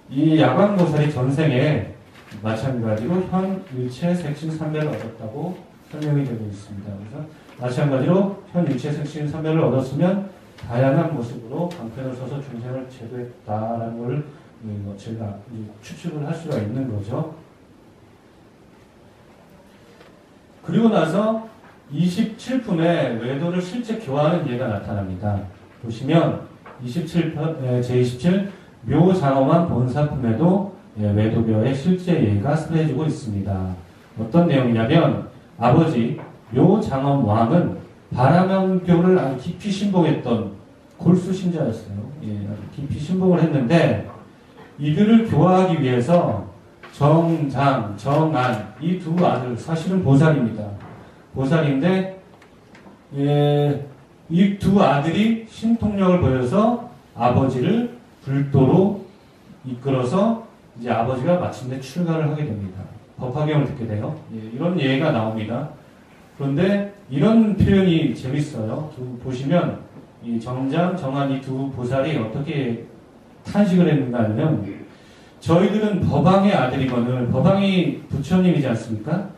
이 야광보살이 전생에 마찬가지로 현, 일체, 색신, 삼매를 얻었다고 설명이 되고 있습니다. 그래서 마찬가지로 현, 일체, 색신, 삼매를 얻었으면 다양한 모습으로 방편을 써서 중생을 제도했다라는 걸 제가 추측을 할 수가 있는 거죠. 그리고 나서 27품에 외도를 실제 교화하는 예가 나타납니다. 보시면 27편, 제27 묘장엄한 본사품에도 외도교의 실제 예가 설해지고 있습니다. 어떤 내용이냐면 아버지 묘장엄 왕은 바라명교를 아주 깊이 신봉했던 골수 신자였어요. 아주 깊이 신봉을 했는데 이들을 교화하기 위해서 정장, 정안 이 두 아들 사실은 보살입니다. 보살인데 이 두 아들이 신통력을 보여서 아버지를 불도로 이끌어서 이제 아버지가 마침내 출가를 하게 됩니다. 법화경을 듣게 돼요. 이런 예가 나옵니다. 그런데 이런 표현이 재밌어요. 보시면 이 정장, 정안 이 두 보살이 어떻게 탄식을 했는가 하면 저희들은 법왕의 아들이거늘 법왕이 부처님이지 않습니까?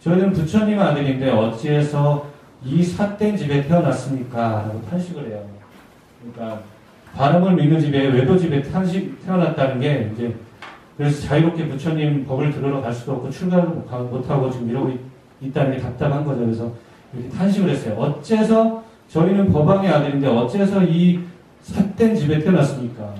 저희는 부처님 아들인데 어찌해서 이 삿된 집에 태어났습니까? 라고 탄식을 해요. 그러니까 바람을 믿는 집에 외도 집에 태어났다는 게 이제 그래서 자유롭게 부처님 법을 들으러 갈 수도 없고 출가를 못하고 지금 이러고 있다는 게 답답한 거죠. 그래서 이렇게 탄식을 했어요. 어째서 저희는 법왕의 아들인데 어째서 이 삿된 집에 태어났습니까?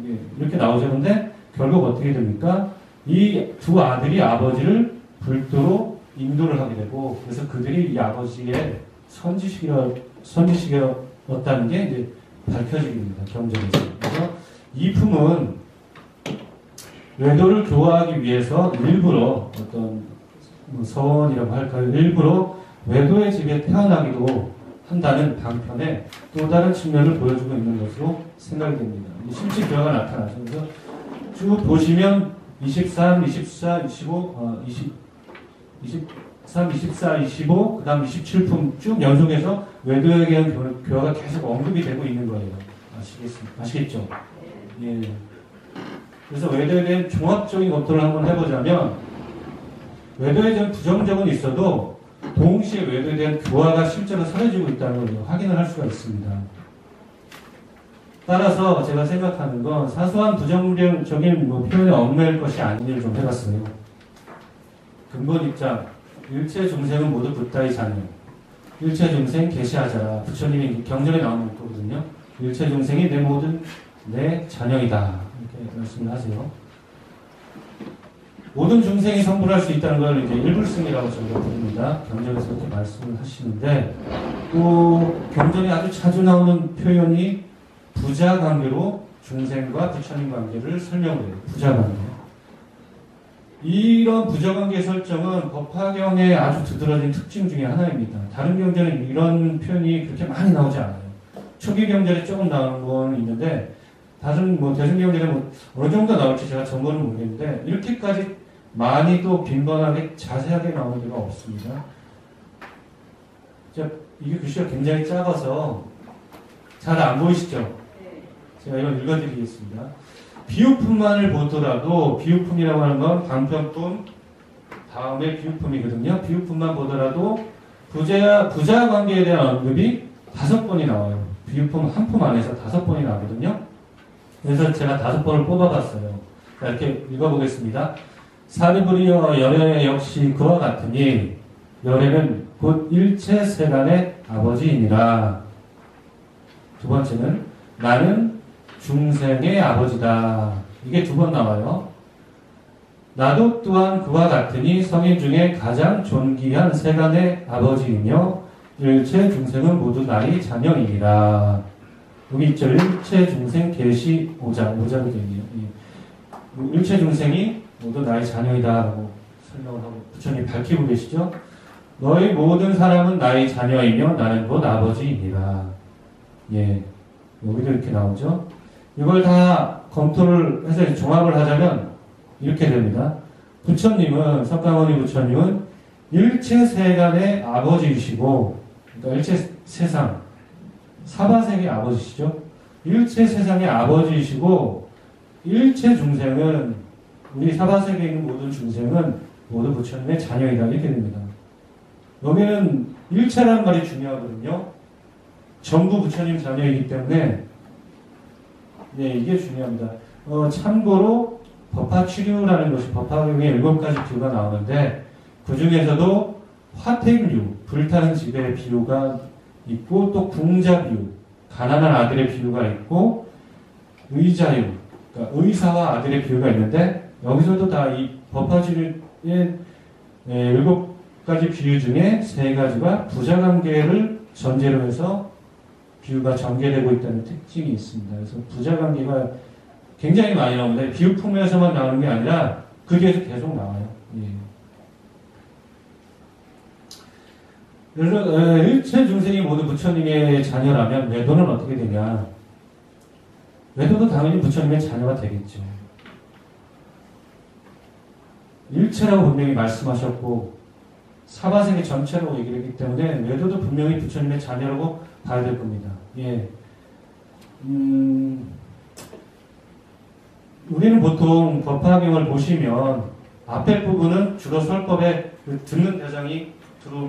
이게 이렇게 나오죠. 근데 결국 어떻게 됩니까? 이 두 아들이 아버지를 불도로 인도를 하게 되고 그래서 그들이 이 아버지의 선지식이었다는 게 이제 밝혀지게 됩니다. 경전에서. 그래서 이 품은 외도를 교화하기 위해서 일부러 어떤 서원이라고 할까요? 일부러 외도의 집에 태어나기도 한다는 방편의 또 다른 측면을 보여주고 있는 것으로 생각이 됩니다. 실제 교화가 나타나죠. 그래서 쭉 보시면 23, 24, 25, 23, 24, 25, 그 다음 27품 쭉 연속해서 외도에 대한 교화가 계속 언급이 되고 있는 거예요. 아시겠죠? 예. 그래서 외도에 대한 종합적인 검토를 한번 해보자면 외도에 대한 부정적은 있어도 동시에 외도에 대한 교화가 실제로 사라지고 있다는 걸 확인을 할 수가 있습니다. 따라서 제가 생각하는 건 사소한 부정적인 표현에 얽매일 것이 아닌지를 좀 해봤어요. 근본 입장, 일체 중생은 모두 붓다의 자녀. 일체 중생 계시하자라. 부처님이 경전에 나오는 거거든요. 일체 중생이 내 모든 내 자녀이다. 이렇게 말씀을 하세요. 모든 중생이 성불할 수 있다는 걸 이제 일불승이라고 저희가 부릅니다. 경전에서 이렇게 말씀을 하시는데 또 경전에 아주 자주 나오는 표현이 부자 관계로 중생과 부처님 관계를 설명을 해요. 부자 관계. 이런 부자관계 설정은 법화경의 아주 두드러진 특징 중에 하나입니다. 다른 경전은 이런 표현이 그렇게 많이 나오지 않아요. 초기 경전에 조금 나오는 건 있는데 다른 대승경전에 어느 정도 나올지 제가 정보는 모르겠는데 이렇게까지 많이 또 빈번하게 자세하게 나오는 데가 없습니다. 이게 글씨가 굉장히 작아서 잘 안 보이시죠? 제가 이걸 읽어드리겠습니다. 비유품만을 보더라도 비유품이라고 하는 건 방편품 다음에 비유품이거든요. 비유품만 보더라도 부자 관계에 대한 언급이 5번이 나와요. 비유품 한 품 안에서 5번이 나오거든요. 그래서 제가 5번을 뽑아봤어요. 자, 이렇게 읽어보겠습니다. 사리부리여 열애 역시 그와 같으니 열애는 곧 일체 세간의 아버지이니라. 두 번째는 나는 중생의 아버지다. 이게 2번 나와요. 나도 또한 그와 같으니 성인 중에 가장 존귀한 세간의 아버지이며 일체 중생은 모두 나의 자녀이니라. 여기 있죠. 일체 중생 계시 오자로 되네요. 일체 중생이 모두 나의 자녀이다 라고 설명을 하고 부처님이 밝히고 계시죠. 너희 모든 사람은 나의 자녀이며 나는 곧 아버지이니라. 예, 여기도 이렇게 나오죠. 이걸 다 검토를 해서 종합을 하자면 이렇게 됩니다. 부처님은, 석가모니 부처님은 일체 세간의 아버지이시고, 그러니까 일체 세상, 사바세계의 아버지시죠. 일체 세상의 아버지이시고, 일체 중생은, 우리 사바세계에 있는 모든 중생은 모두 부처님의 자녀이다. 이렇게 됩니다. 여기는 일체라는 말이 중요하거든요. 전부 부처님 자녀이기 때문에, 네, 이게 중요합니다. 참고로, 법화취류라는 것이 법화경에 7가지 비유가 나오는데, 그 중에서도 화택류, 불타는 집의 비유가 있고, 또 궁자 비유, 가난한 아들의 비유가 있고, 의자유, 그러니까 의사와 아들의 비유가 있는데, 여기서도 다 이 법화취류의 7가지 비유 중에 3가지가 부자관계를 전제로 해서 비유가 전개되고 있다는 특징이 있습니다. 그래서 부자관계가 굉장히 많이 나옵니다. 비유품에서만 나오는 게 아니라 그 뒤에서 계속 나와요. 예. 그래서 일체 중생이 모두 부처님의 자녀라면 외도는 어떻게 되냐? 외도도 당연히 부처님의 자녀가 되겠죠. 일체라고 분명히 말씀하셨고 사바세계 전체라고 얘기를 했기 때문에 외도도 분명히 부처님의 자녀라고 봐야 될 겁니다. 예. 우리는 보통 법화경을 보시면 앞에 부분은 주로 설법에 듣는 대상이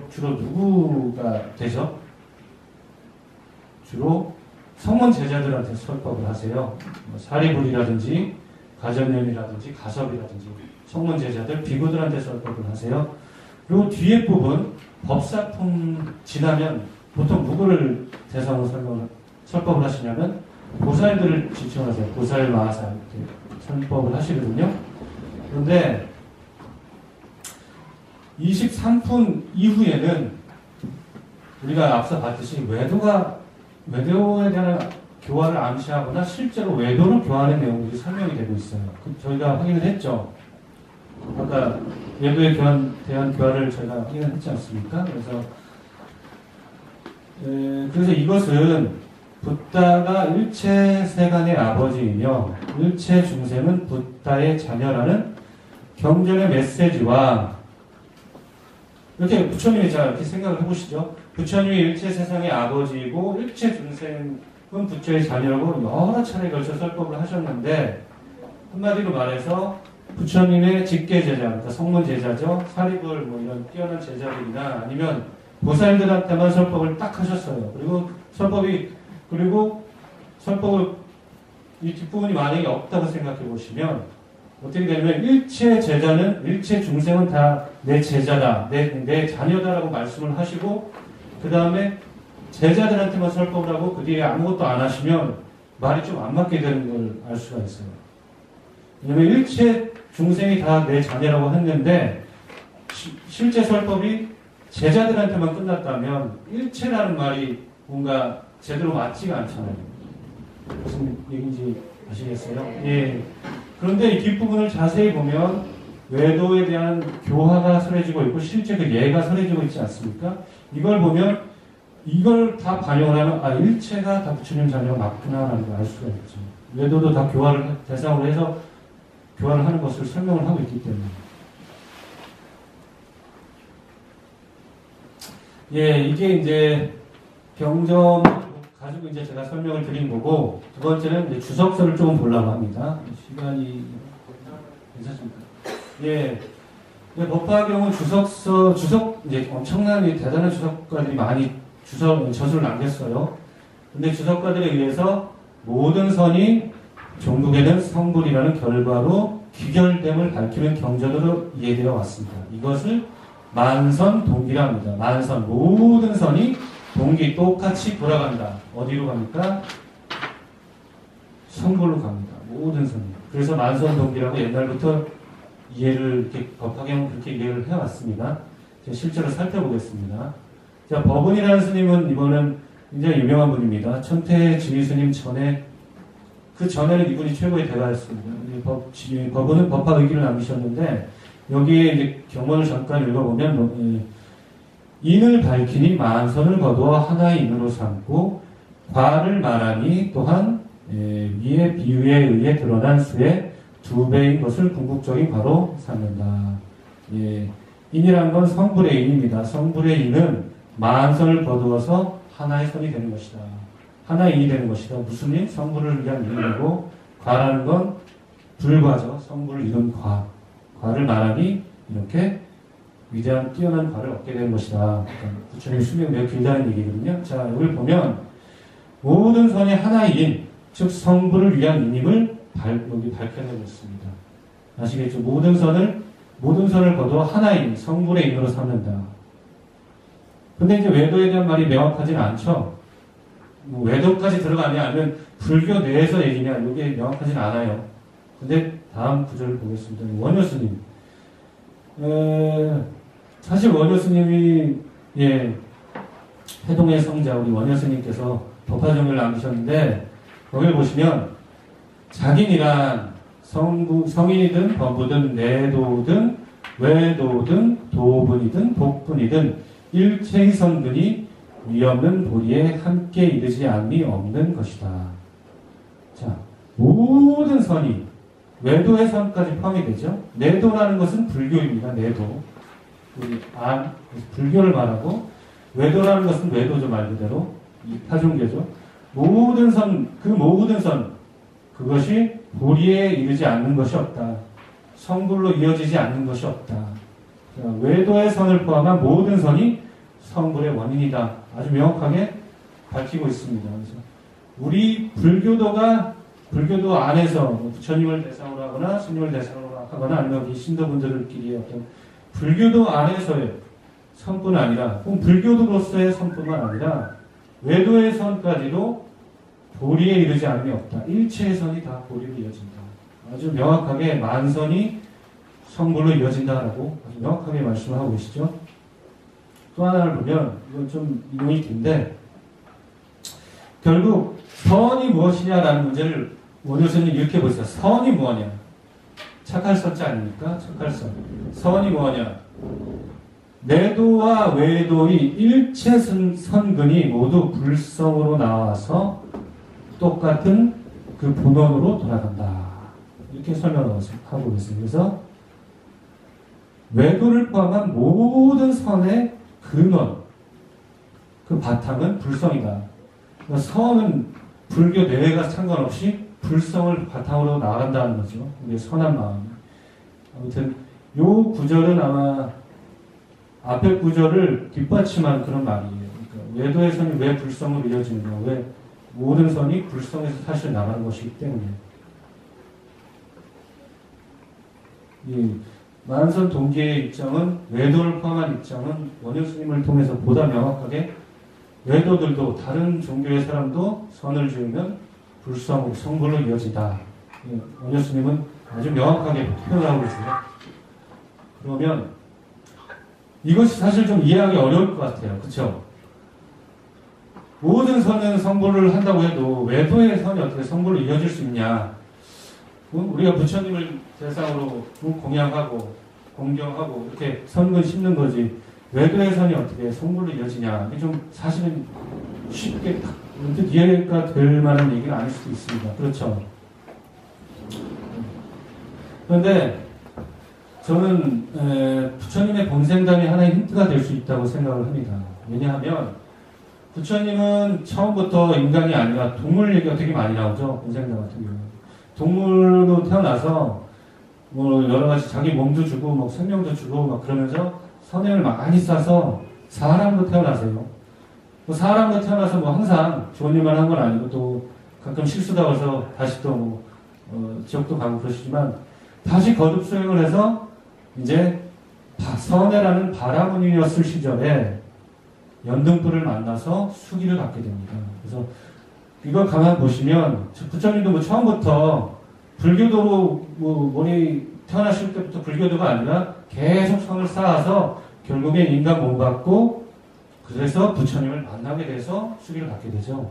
주로 누구가 되죠? 주로 성문 제자들한테 설법을 하세요. 사리불이라든지 가전연이라든지 가섭이라든지 성문 제자들 비구들한테 설법을 하세요. 그리고 뒤에 부분 법사품 지나면 보통 누구를 대상으로 설법을 하시냐면 보살들을 지칭하세요. 보살, 마사 이렇게 설법을 하시거든요. 그런데 23분 이후에는 우리가 앞서 봤듯이 외도에 대한 교화를 암시하거나 실제로 외도를 교화하는 내용들이 설명이 되고 있어요. 저희가 확인을 했죠. 아까 외도에 대한 교화를 저희가 확인을 했지 않습니까? 그래서 이것은 붓다가 일체 세간의 아버지이며 일체 중생은 붓다의 자녀라는 경전의 메시지와 이렇게 부처님이 이렇게 생각을 해보시죠. 부처님이 일체 세상의 아버지이고 일체 중생은 부처의 자녀라고 여러 차례에 걸쳐 설법을 하셨는데 한마디로 말해서 부처님의 직계제자, 그러니까 성문 제자죠. 사리불 뭐 이런 뛰어난 제자들이나 아니면 보살들한테만 설법을 딱 하셨어요. 그리고 설법을 이 뒷부분이 만약에 없다고 생각해 보시면 어떻게 되냐면 일체 제자는 일체 중생은 다 내 제자다, 내 자녀다라고 말씀을 하시고 그 다음에 제자들한테만 설법을 하고 그 뒤에 아무것도 안 하시면 말이 좀 안 맞게 되는 걸 알 수가 있어요. 왜냐면 일체 중생이 다 내 자녀라고 했는데 실제 설법이 제자들한테만 끝났다면 일체라는 말이 뭔가 제대로 맞지가 않잖아요. 무슨 얘기인지 아시겠어요? 예. 그런데 이 뒷부분을 자세히 보면 외도에 대한 교화가 설해지고 있고 실제 그 예가 설해지고 있지 않습니까? 이걸 보면 이걸 다 반영을 하면 일체가 다 부처님 자녀가 맞구나라는 걸 알 수가 있죠. 외도도 다 교화를 대상으로 해서 교화를 하는 것을 설명을 하고 있기 때문에. 예, 이게 이제 경전 가지고 이제 제가 설명을 드린 거고, 두 번째는 이제 주석서를 조금 보려고 합니다. 시간이 괜찮습니까? 예. 법화경은 이제 엄청난 대단한 주석가들이 많이 저술을 남겼어요. 근데 주석가들에 의해서 모든 선이 종국에는 성불이라는 결과로 귀결됨을 밝히는 경전으로 이해되어 왔습니다. 이것을 만선 동기랍니다. 만선, 모든 선이 동기 똑같이 돌아간다. 어디로 갑니까? 성불로 갑니다. 모든 선이. 그래서 만선 동기라고 옛날부터 이해를 이렇게 법화경 그렇게 이해를 해왔습니다. 제가 실제로 살펴보겠습니다. 자, 법은이라는 스님은 이번은 굉장히 유명한 분입니다. 천태지휘 스님 전에 그 전에는 이분이 최고의 대가였습니다. 법은은 법화의기를 남기셨는데 여기에 이제 경문을 잠깐 읽어보면 인을 밝히니 만선을 거두어 하나의 인으로 삼고 과를 말하니 또한 위의 비유에 의해 드러난 수의 2배인 것을 궁극적인 바로 삼는다. 인이란 건 성불의 인입니다. 성불의 인은 만선을 거두어서 하나의 선이 되는 것이다. 하나의 인이 되는 것이다. 무슨 인? 성불을 위한 인이고, 과라는 건 불과죠. 성불을 이룬 과. 과를 말하니 이렇게 위대한 뛰어난 과를 얻게 되는 것이다. 그러니까 부처님의 수명이 매우 길다는 얘기거든요. 자, 여기 보면 모든 선이 하나의 인, 즉 성불을 위한 인임을 여기 밝혀내고 있습니다. 아시겠죠? 모든 선을 거두어 하나의 인, 성불의 인으로 삼는다. 근데 이제 외도에 대한 말이 명확하지는 않죠. 뭐 외도까지 들어가냐 아니면 불교 내에서 얘기냐 이게 명확하지는 않아요. 근데 다음 구절을 보겠습니다. 원효스님. 사실 원효스님이 해동의 성자 우리 원효스님께서 법화정을 남기셨는데 거기를 보시면 자긴이란 성인이든 범부든 내도든 외도든 도분이든 복분이든 일체의 선근이 위없는 도리에 함께 이르지 않음이 없는 것이다. 자, 모든 선이 외도의 선까지 포함이 되죠. 내도라는 것은 불교입니다. 내도. 우리 불교를 말하고 외도라는 것은 외도죠. 말 그대로. 타종교죠. 모든 선, 그것이 도리에 이르지 않는 것이 없다. 성불로 이어지지 않는 것이 없다. 자, 외도의 선을 포함한 모든 선이 성불의 원인이다. 아주 명확하게 밝히고 있습니다. 그래서 우리 불교도 안에서 부처님을 대상으로 하거나 스님을 대상으로 하거나 아니면 우리 신도분들끼리의 어떤 불교도 안에서의 선뿐 아니라 혹은 불교도로서의 선뿐만 아니라 외도의 선까지도 도리에 이르지 않음이 없다. 일체의 선이 다 도리로 이어진다. 아주 명확하게 만선이 성불로 이어진다라고 아주 명확하게 말씀을 하고 계시죠. 또 하나를 보면 이건 좀 인용이 긴데 결국 선이 무엇이냐라는 문제를 원효스님 이렇게 보세요. 선이 뭐냐? 착할 선자 아닙니까? 착할 선. 선이 뭐냐? 내도와 외도의 일체 선근이 모두 불성으로 나와서 똑같은 그 본원으로 돌아간다. 이렇게 설명하고 있습니다. 그래서 외도를 포함한 모든 선의 근원, 그 바탕은 불성이다. 그러니까 선은 불교 내외가 상관없이 불성을 바탕으로 나간다는 거죠. 우리의 선한 마음. 아무튼 요 구절은 아마 앞에 구절을 뒷받침한 그런 말이에요. 그러니까 외도의 선이 왜 불성으로 이어지는가? 왜 모든 선이 불성에서 사실 나가는 것이기 때문에. 이 만선 동기의 입장은 외도를 포함한 입장은 원효스님을 통해서 보다 명확하게 외도들도 다른 종교의 사람도 선을 지으면 불성으로 성불로 이어지다. 원효스님은 아주 명확하게 표현하고 있어요. 그러면 이것이 사실 좀 이해하기 어려울 것 같아요. 그렇죠? 모든 선은 성불을 한다고 해도 외도의 선이 어떻게 성불로 이어질 수 있냐? 우리가 부처님을 대상으로 공양하고 공경하고 이렇게 선근 심는 거지 외도의 선이 어떻게 성불로 이어지냐? 이게 좀 사실은 쉽게 문득 이해가 될 만한 얘기는 아닐 수도 있습니다. 그렇죠? 그런데 저는 부처님의 본생담이 하나의 힌트가 될 수 있다고 생각을 합니다. 왜냐하면 부처님은 처음부터 인간이 아니라 동물 얘기가 되게 많이 나오죠. 본생담 같은 경우는. 동물로 태어나서 뭐 여러 가지 자기 몸도 주고 뭐 생명도 주고 막 그러면서 선행을 많이 쌓아서 사람도 태어나세요. 뭐 사람도 태어나서 뭐 항상 좋은 일만 한 건 아니고 또 가끔 실수다 해서 다시 또 지옥도 가고 그러시지만 다시 거듭 수행을 해서 이제 선해라는 바라문이었을 시절에 연등불을 만나서 수기를 갖게 됩니다. 그래서 이걸 가만 보시면 부처님도 뭐 처음부터 불교도로 태어나실 때부터 불교도가 아니라 계속 선을 쌓아서 결국엔 인간 몸 받고 그래서 부처님을 만나게 돼서 수기를 갖게 되죠.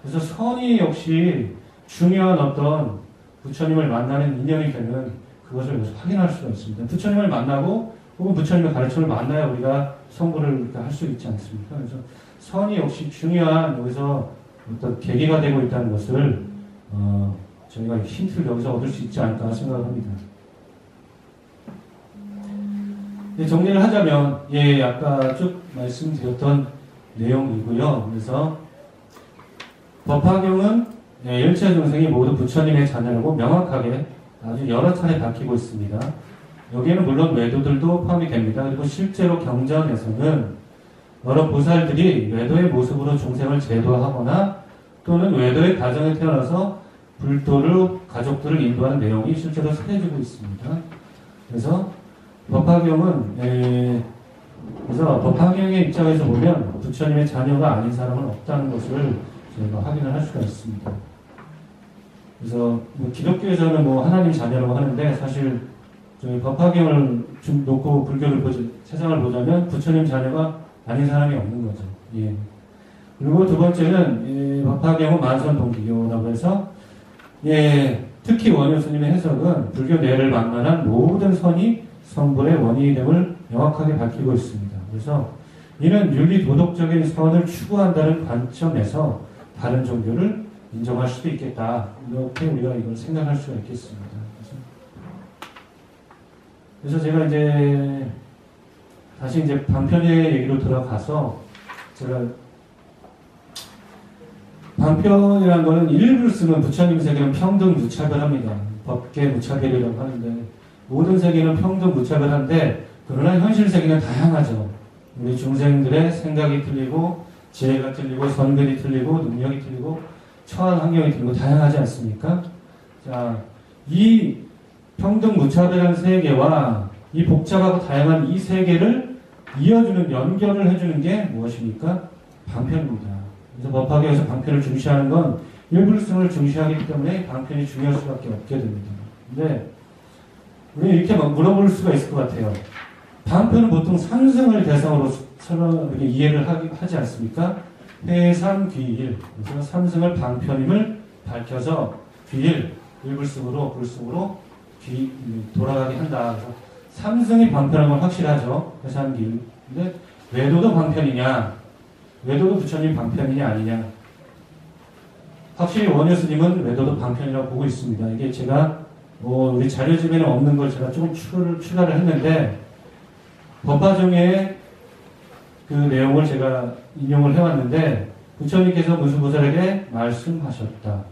그래서 선이 역시 중요한 어떤 부처님을 만나는 인연이 되는 그것을 여기서 확인할 수가 있습니다. 부처님을 만나고 혹은 부처님의 가르침을 만나야 우리가 성불을 할 수 있지 않습니까? 그래서 선이 역시 중요한 여기서 어떤 계기가 되고 있다는 것을 저희가 힌트를 여기서 얻을 수 있지 않을까 생각을 합니다. 정리를 하자면, 아까 쭉 말씀드렸던 내용이고요. 그래서 법화경은 1차 중생이 모두 부처님의 자녀라고 명확하게 아주 여러 차례 밝히고 있습니다. 여기에는 물론 외도들도 포함이 됩니다. 그리고 실제로 경전에서는 여러 보살들이 외도의 모습으로 중생을 제도하거나 또는 외도의 가정에 태어나서 불도로 가족들을 인도하는 내용이 실제로 쓰여지고 있습니다. 그래서 법화경은 법화경의 입장에서 보면 부처님의 자녀가 아닌 사람은 없다는 것을 저희가 확인을 할 수가 있습니다. 그래서 기독교에서는 하나님 자녀라고 하는데 사실 저희 법화경을 놓고 불교를 세상을 보자면 부처님 자녀가 아닌 사람이 없는 거죠. 예. 그리고 두 번째는 법화경은 만선동기교라고 해서 특히 원효 스님의 해석은 불교 내를 만만한 모든 선이 성불의 원인이 됨을 명확하게 밝히고 있습니다. 그래서 이는 윤리 도덕적인 선을 추구한다는 관점에서 다른 종교를 인정할 수도 있겠다. 이렇게 우리가 이걸 생각할 수가 있겠습니다. 그래서 제가 다시 방편의 얘기로 들어가서 제가 방편이라는 거는 일부를 쓰면 부처님 세계는 평등 무차별합니다. 법계 무차별이라고 하는데 모든 세계는 평등 무차별한데 그러나 현실 세계는 다양하죠. 우리 중생들의 생각이 틀리고 지혜가 틀리고 선글이 틀리고 능력이 틀리고 처한 환경이 틀리고 다양하지 않습니까? 자, 이 평등 무차별한 세계와 이 복잡하고 다양한 이 세계를 이어주는 연결을 해주는 게 무엇입니까? 방편입니다. 그래서 법화경에서 방편을 중시하는 건 일불성을 중시하기 때문에 방편이 중요할 수밖에 없게 됩니다. 근데 우리 이렇게 물어볼 수가 있을 것 같아요. 방편은 보통 삼승을 대상으로 이해를 하지 않습니까? 회삼귀일. 그래서 삼승을 방편임을 밝혀서 귀일, 일불승으로 불승으로 돌아가게 한다. 그래서 삼승이 방편한 건 확실하죠. 회삼귀일. 근데 외도도 방편이냐? 외도도 부처님 방편이냐 아니냐? 확실히 원효 스님은 외도도 방편이라고 보고 있습니다. 이게 제가 우리 자료집에는 없는 걸 제가 조금 추가를 했는데 법화종의 그 내용을 제가 인용을 해왔는데 부처님께서 문수보살에게 말씀하셨다.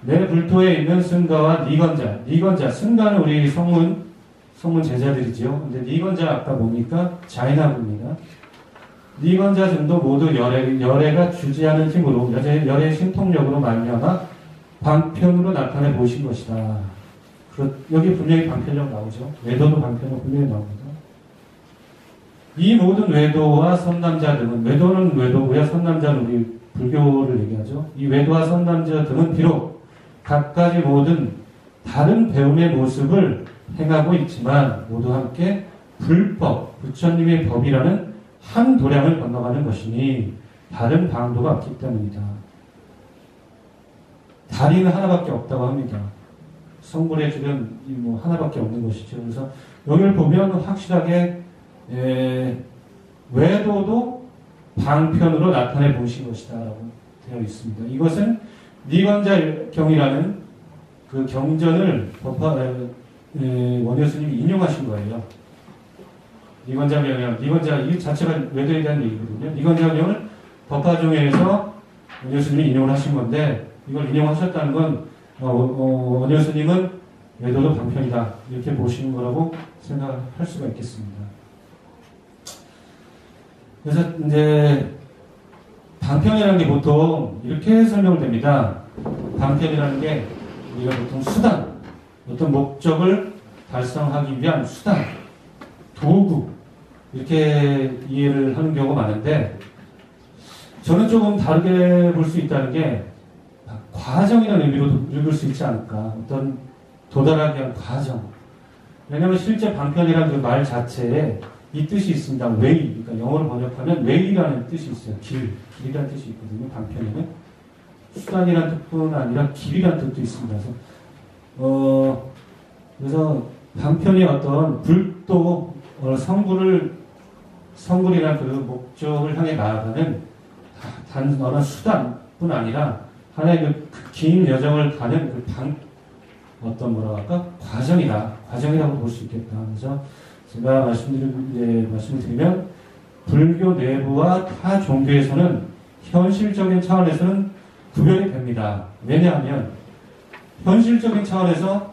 내 불토에 있는 승가와 니건자, 승가는 우리 성문 제자들이지요. 근데 니건자 아까 뭡니까? 자인하부입니다. 니건자 등도 모두 열애가 주지하는 힘으로 열애의 신통력으로 말미암아 방편으로 나타내 보신 것이다. 여기 분명히 방편력 나오죠. 외도도 방편력 분명히 나옵니다. 이 모든 외도와 선남자 등은 외도는 외도고요. 선남자는 우리 불교를 얘기하죠. 이 외도와 선남자 등은 비록 각가지 모든 다른 배움의 모습을 행하고 있지만 모두 함께 불법, 부처님의 법이라는 한 도량을 건너가는 것이니 다른 방도가 없기 때문이다. 다리는 하나밖에 없다고 합니다. 성불의 길은 하나밖에 없는 것이죠. 그래서 여기를 보면 확실하게 외도도 방편으로 나타내 보신 것이다 라고 되어 있습니다. 이것은 니건자경이라는 그 경전을 원효 스님이 인용하신 거예요. 니건자경이랑 이 자체가 외도에 대한 얘기거든요. 니건자경을 법화종에서 원효 스님이 인용을 하신 건데 이걸 인용하셨다는 건 원효 스님은 외도도 방편이다 이렇게 보시는 거라고 생각할 수가 있겠습니다. 그래서 방편이라는 게 보통 이렇게 설명을 됩니다. 방편이라는 게 우리가 보통 수단, 어떤 목적을 달성하기 위한 수단, 도구 이렇게 이해를 하는 경우가 많은데 저는 조금 다르게 볼 수 있다는 게 과정이라는 의미로 읽을 수 있지 않을까. 어떤 도달하기 위한 과정. 왜냐하면 실제 방편이라는 그 말 자체에 이 뜻이 있습니다. 웨이. 그러니까 영어로 번역하면 웨이라는 뜻이 있어요. 길이라는 뜻이 있거든요. 방편에는. 수단이라는 뜻뿐 아니라 길이라는 뜻도 있습니다. 그래서 방편이 어떤 불도 성불이라는 그 목적을 향해 나아가는 단순한 수단뿐 아니라 하나의 그 긴 여정을 가는 그 어떤 뭐라 할까? 과정이라고 볼 수 있겠다. 그래서 제가 말씀을 드리면 불교 내부와 타 종교에서는 현실적인 차원에서는 구별이 됩니다. 왜냐하면 현실적인 차원에서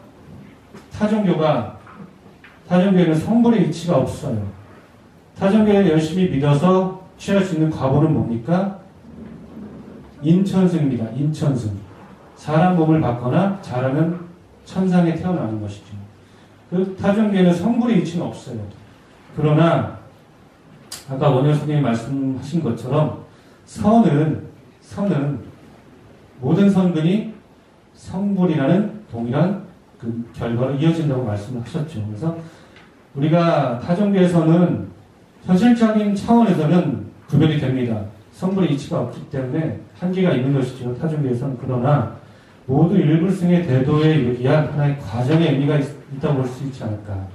타종교에는 성불의 이치가 없어요. 타종교를 열심히 믿어서 취할 수 있는 과보는 뭡니까? 인천승입니다. 인천승. 사람 몸을 받거나 자라는 천상에 태어나는 것이죠. 그 타종교에는 성불의 이치는 없어요. 그러나 아까 원효 선생님이 말씀하신 것처럼 선은 모든 선근이 성불이라는 동일한 그 결과로 이어진다고 말씀을 하셨죠. 그래서 우리가 타종교에서는 현실적인 차원에서는 구별이 됩니다. 성불의 이치가 없기 때문에 한계가 있는 것이죠. 타종교에서는. 그러나 모두 일불승의 대도에 이르기 위한 하나의 과정의 의미가 있다고 볼 수 있지 않을까.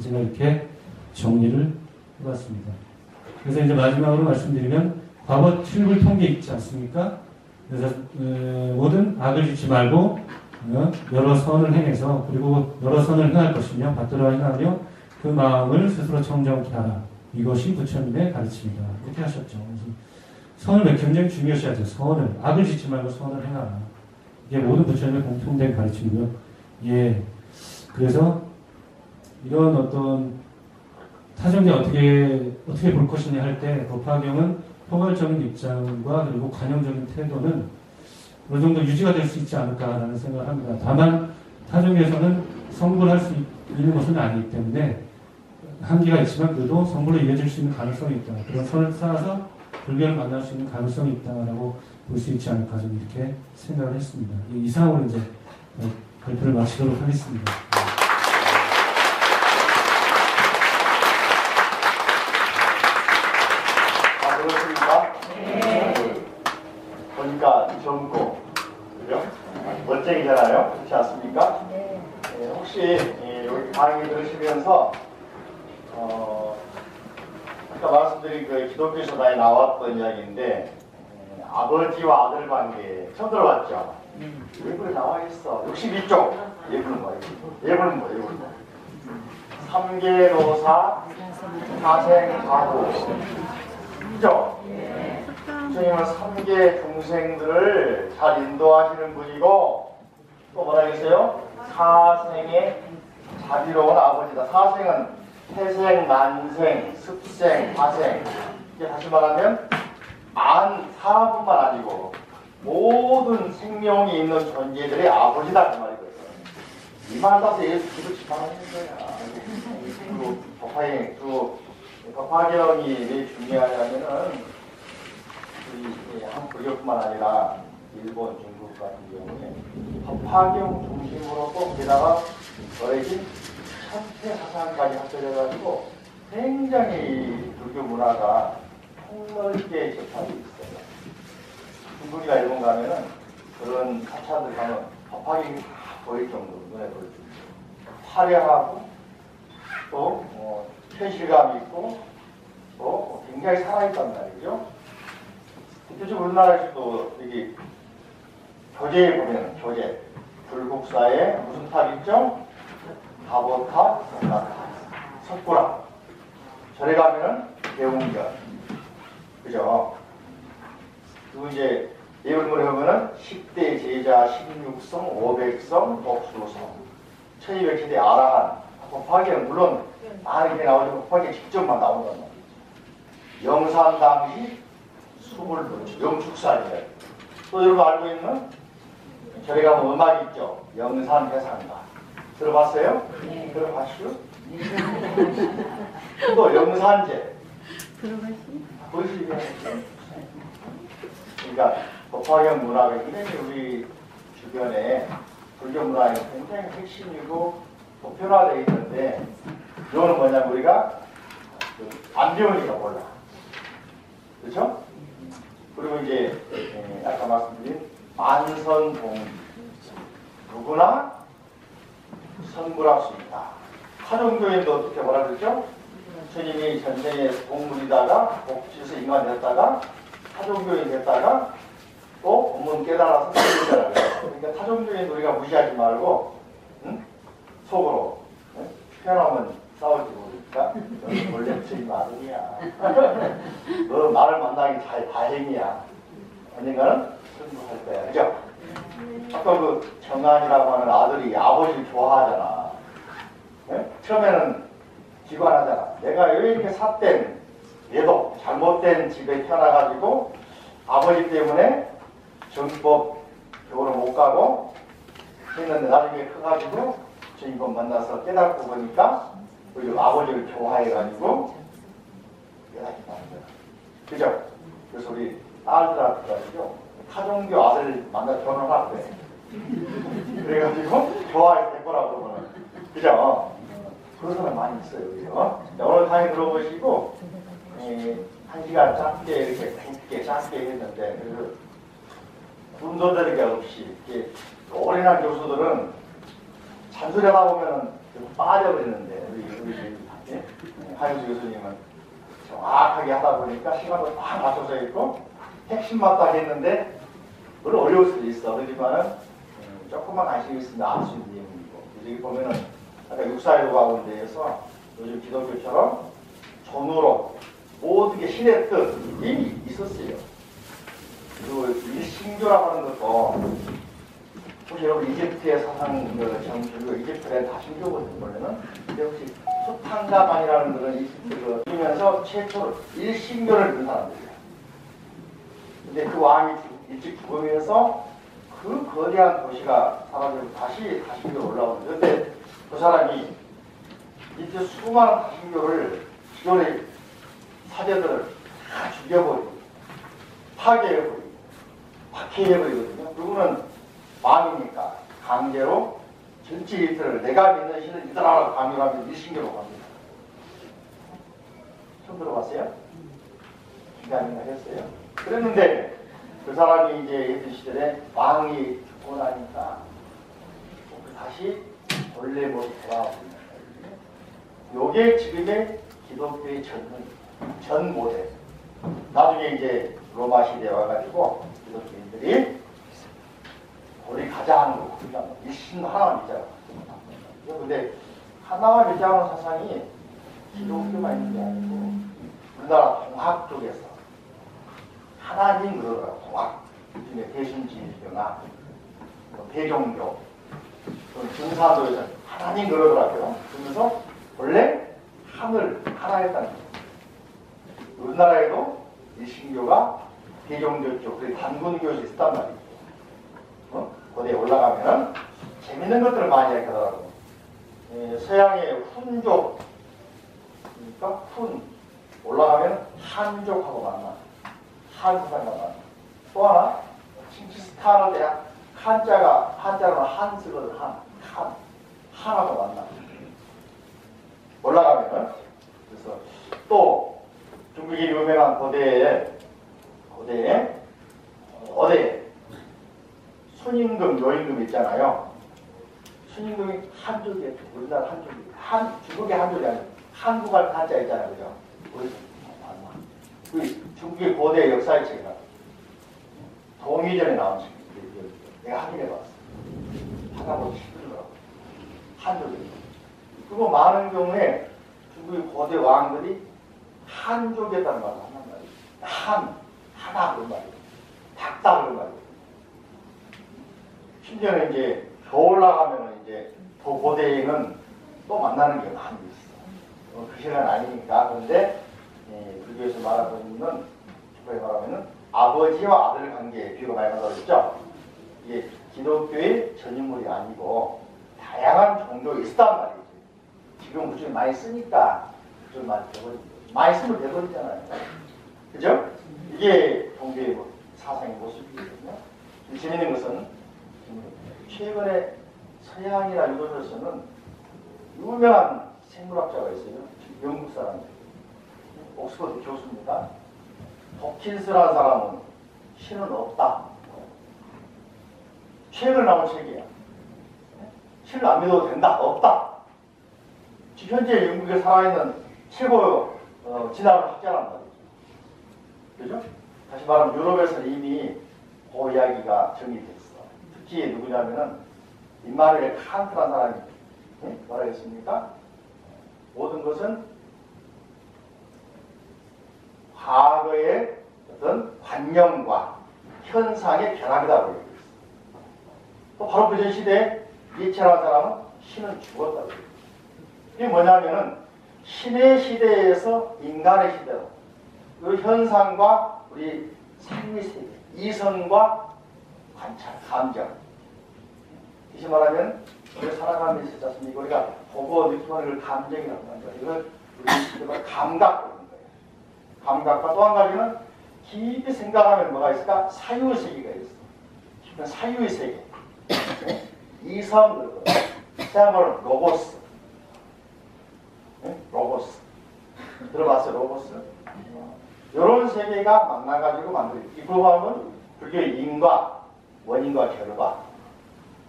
제가 이렇게 정리를 해봤습니다. 그래서 이제 마지막으로 말씀드리면 과거 7불 통계 있지 않습니까? 그래서 모든 악을 짓지 말고 여러 선을 행해서 그리고 여러 선을 행할 것이며 받들어 행하며 그 마음을 스스로 청정케 하라. 이것이 부처님의 가르침이다. 이렇게 하셨죠. 그래서 선을 굉장히 중요시 하죠. 선을. 악을 짓지 말고 선을 행하라. 이게 모든 부처님의 공통된 가르침이고요. 예. 그래서 이런 어떤 타종교 어떻게 볼 것이냐 할 때 법화경은 포괄적인 입장과 그리고 관용적인 태도는 어느 정도 유지가 될 수 있지 않을까라는 생각을 합니다. 다만 타종교에서는 성불할 수 있는 것은 아니기 때문에 한계가 있지만 그래도 성불로 이어질 수 있는 가능성이 있다. 그런 선을 쌓아서 불교를 만날 수 있는 가능성이 있다라고 볼 수 있지 않을까 좀 이렇게 생각을 했습니다. 이상으로 이제 발표를 마치도록 하겠습니다. 그렇습니까? 네. 보니까 젊고, 그죠? 멋쟁이잖아요. 그렇지 않습니까? 네. 혹시 여기 강의 들으시면서 아까 말씀드린 그 기독교 서다에 나왔던 이야기인데 아버지와 아들 관계 처음 들어봤죠? 예불에 나와 있어. 62쪽. 예불은 뭐예요? 예불은 뭐예요? 삼계노사 사생사고. 그죠? 주님은 3계 중생들을 잘 인도하시는 분이고 또 뭐라 했어요? 사생의 자비로운 아버지다. 사생은 태생, 난생, 습생, 파생. 이게 다시 말하면 사람뿐만 아니고 모든 생명이 있는 존재들의 아버지다 그 말이거든요. 이 말 따서 예수 기도 지팡하는 거야. 그리고 법화경이 왜 중요하냐면은 한국 불교뿐만 아니라 일본, 중국 같은 경우에 법화경 중심으로 또 게다가 더해진 천태 사상까지 합쳐져가지고 굉장히 불교 문화가 폭넓게 접하고 있어요. 중국이나 일본 가면은 그런 사찰들 가면 법화경이 다 보일 정도로 눈에 보일 정도로 화려하고 또 현실감 있고 또 굉장히 살아있단 말이죠. 대표적으로 우리나라에서도 여기 교재에 보면 교재 불국사에 무슨 탑 있죠? 다보탑, 석굴암. 절에 가면은 대웅전. 그죠? 그리고 이제 예불문에 보면은 10대 제자, 16성, 500성, 독수성, 1200세대 아라한. 법화경 물론 많은 게 나오지만 법화경 직접만 나온단 말이죠. 영산 당시 수불문주, 영축산이에요. 또 여러분 알고 있는 저희 가면 음악 있죠. 영산회상가. 들어봤어요? 네. 들어봤슈? 또 영산제. 들어봤슈? 그러니까 법화경 문화가 굉장히 우리 주변에 불교 문화의 굉장히 핵심이고 보편화되어 있는데 이거는 뭐냐면 우리가 안 배우니까 몰라. 그렇죠? 그리고 이제 아까 말씀드린 만선봉 누구나 선불할 수 있다. 화종교인도 어떻게 뭐라 그랬죠? 스님이 전생에 동물이다가 복지에서 인간이 됐다가 화종교인 됐다가 또 본문 깨달아서 살리잖아요. 그러니까 타종적인 우리가 무시하지 말고, 응? 속으로, 응? 편하면 싸울지 모르니까 너는 원래 주님 아들이야. 너 나를 만나기 잘 다행이야. 언젠가는 승부할 거야. 그죠? 아까 그 정한이라고 하는 아들이 아버지를 좋아하잖아. 네? 처음에는 기관하잖아. 내가 왜 이렇게 삿된 얘도 잘못된 집에 태어나가지고 아버지 때문에 정법 교원을 못 가고 했는데 나중에 커가지고 주인공 만나서 깨닫고 보니까 우리 아버지를 좋아해가지고 깨닫게 되는 거야. 그죠? 그래서 우리 딸들한테 가지고 타종교 아들 만나 결혼하라 그래. 그래가지고 좋아해서 될 거라고 그러면. 그죠? 그런 사람 많이 있어요. 그죠? 자, 오늘 강의 들어보시고 1시간 짧게 이렇게 굵게 짧게 했는데 그래서 분도들이 없이 이렇게 오래난 교수들은 잔소리하다 보면은 좀 빠져버리는데 우리 예? 한영수 교수님은 정확하게 하다 보니까 시간도 딱 맞춰서 있고 핵심만 딱 했는데 물론 어려울 수도 있어. 그렇지만은 조금만 관심이 있으면 알 수 있는 내용이고 여기 보면은 아까 육사일도 가운데 대해서 요즘 기독교처럼 전으로 모든 게 신의 뜻 이미 있었어요. 그리고 일신교라고 하는 것도 혹시 여러분 이집트의 사상 정규 이집트의 다신교거든요. 원래는 근데 혹시 수탄가만이라는 그런 이집트 이면서 최초로 일신교를 믿는 사람들이에요. 근데 그 왕이 일찍 죽으면서 그 거대한 도시가 사라지고 다시 다신교로 올라오는데 근데 그 사람이 이제 수많은 다신교를 기존의 사제들을 다 죽여버리고 파괴해버리고 박해해버리거든요. 그분은 왕이니까 강제로 전체 이틀을 내가 믿는 신을 믿으라고 강요하면 일신교로 갑니다. 처음 들어봤어요? 기간인가 했어요. 그랬는데 그 사람이 이제 예전 시절에 왕이 죽고 나니까 다시 원래 모습 돌아왔습니다. 요게 지금의 기독교의 전 모델. 나중에 이제 로마 시대에 와가지고 기독교인들이 우리 가자 하는 거 일신 하나만 믿자고. 근데 하나만 믿자는 사상이 기독교만 있는 게 아니고 우리나라 동학 쪽에서 하나님 그러더라고. 동학 중에 대신주의교나 대종교 중사도에서 하나님 그러더라고요. 그러면서 원래 하늘 하나였다는 거예요. 우리나라에도 일신교가 대종교 쪽, 그리고 단군교에서 있었단 말이에요. 거기에 올라가면은 재밌는 것들을 많이 하더라고요. 서양의 훈족, 그러니까 훈, 올라가면 한족하고 만나. 한사람과 만나. 또 하나, 칭치스탄을 대한 한자로는 한 쓰거든, 한하고 만나. 올라가면은, 그래서 또 중국의 유명한 고대에 순임금, 요임금 있잖아요. 순임금이 한족이에요. 우리나라 한족이. 중국의 한족이 아니고 한국할 한자 있잖아요. 그죠? 그 중국의 고대 역사의 책이라 동의전에 나온 책이에요. 내가 확인해봤어. 하나 보기 힘들더라고. 한족이. 그리고 많은 경우에 중국의 고대 왕들이 한족이었다는 말을 한단 말이에요. 하나 그런 말이에요. 닭다 그런 말이에요. 심지어는 이제 더 올라가면 이제 더 고대에는 또 만나는 게 많이 있어. 그 시간 아니니까. 그런데 불교에서 말하고 있는 주변에 말하면은 아버지와 아들 관계에 비유가 많이 나오고 있죠. 이게 기독교의 전인물이 아니고 다양한 종교가 있단 말이지. 지금 그중에 많이 쓰니까 좀 많이 쓰면 돼버리잖아요. 그죠? 이게 종교의 사상의 모습이거든요. 재밌는 것은 최근에 서양이나 유럽에서는 유명한 생물학자가 있어요. 영국 사람들. 옥스퍼드 교수입니다. 도킨스라는 사람은 신은 없다. 최근 나온 책이야. 신을 안 믿어도 된다. 없다. 지금 현재 영국에 살아있는 최고 진화를 학자란 말이죠. 그죠? 다시 말하면 유럽에서는 이미 그 이야기가 정리됐어. 특히 누구냐면은 임마누엘 칸트라는 사람이 뭐라 했습니까? 모든 것은 과거의 어떤 관념과 현상의 결합이라고 얘기했어. 또 바로 그 전 시대에 니체라는 사람은 신은 죽었다고 얘기했어. 이게 뭐냐면은 신의 시대에서 인간의 시대로 그 현상과 우리 상위 세계, 이성과 관찰, 감정. 다시 말하면 우리가 살아가면서 있지 않습니까? 우리가 보고 느끼는 걸 감정이라고 하는 거예요. 이걸 우리 감각으로 하는 거예요. 감각과 또 한 가지는 깊이 생각하면 뭐가 있을까? 사유의 세계가 있어. 깊은 사유의 세계. 이성, 생각을 로고스. 로고스. 들어봤어요, 로고스? 이런 세계가 만나가지고 만들어요. 이 부분은 불교의 인과 원인과 결과.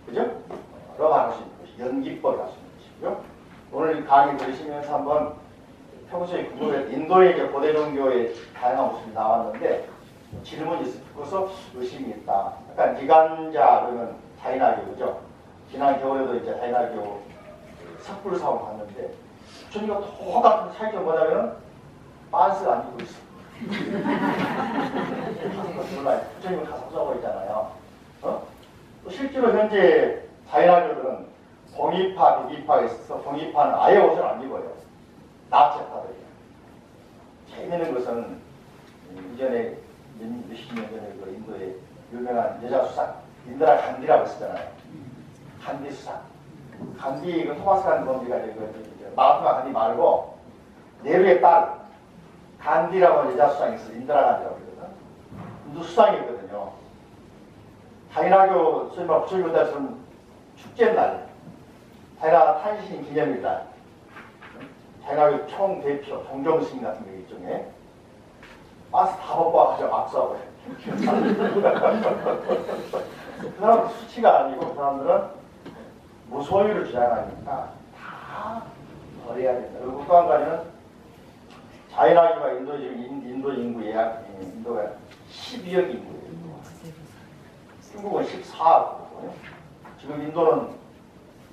그죠? 라고 할 수 있는 것이 연기법이 할 수 있는 것이고요. 오늘 강의 들으시면서 한번 평소에 궁금해 인도의 이제 고대 종교의 다양한 모습이 나왔는데 질문이 있어서 의심이 있다. 약간 기간자 그러면 자인학교 그죠? 지난 겨울에도 이제 자인학교 삭불사원 갔는데 부처님과 똑같은 차이점이 뭐냐면 빤스를 안 입고 있어. 몰라요. 부처님은 가서 써고 있잖아요. 또 실제로 현재 자인학교들은 동이파, 비기파가 있어서 동이파는 아예 옷을 안 입어요. 납체파들이에요. 재미있는 것은 이전에 몇십 년 전에 그 인도의 유명한 여자 수상 인드라 간디라고 있었잖아요. 간디 수상. 간디 그 토마스 간디 범비가 마하트마 간디 말고 네루의 딸 간디라고 하는 여자 수상이 있어요. 인드라 간디라고 그러거든. 인도 수상이었거든요. 자인학교 소위 말 부처님들처럼 축제날, 자인학교 탄신 기념일날, 자인학교 총대표 동정스님 같은 게 일종의 버스 다 먹고 와가지고 막수하고 해요. 그 사람은 수치가 아니고 그 사람들은 무소유를 주장하니까 다 버려야 된다. 그리고 또 한 가지는 자인학교가 인도 인구 예약 인도가 12억 인구예요. 중국은 14억이거든요. 지금 인도는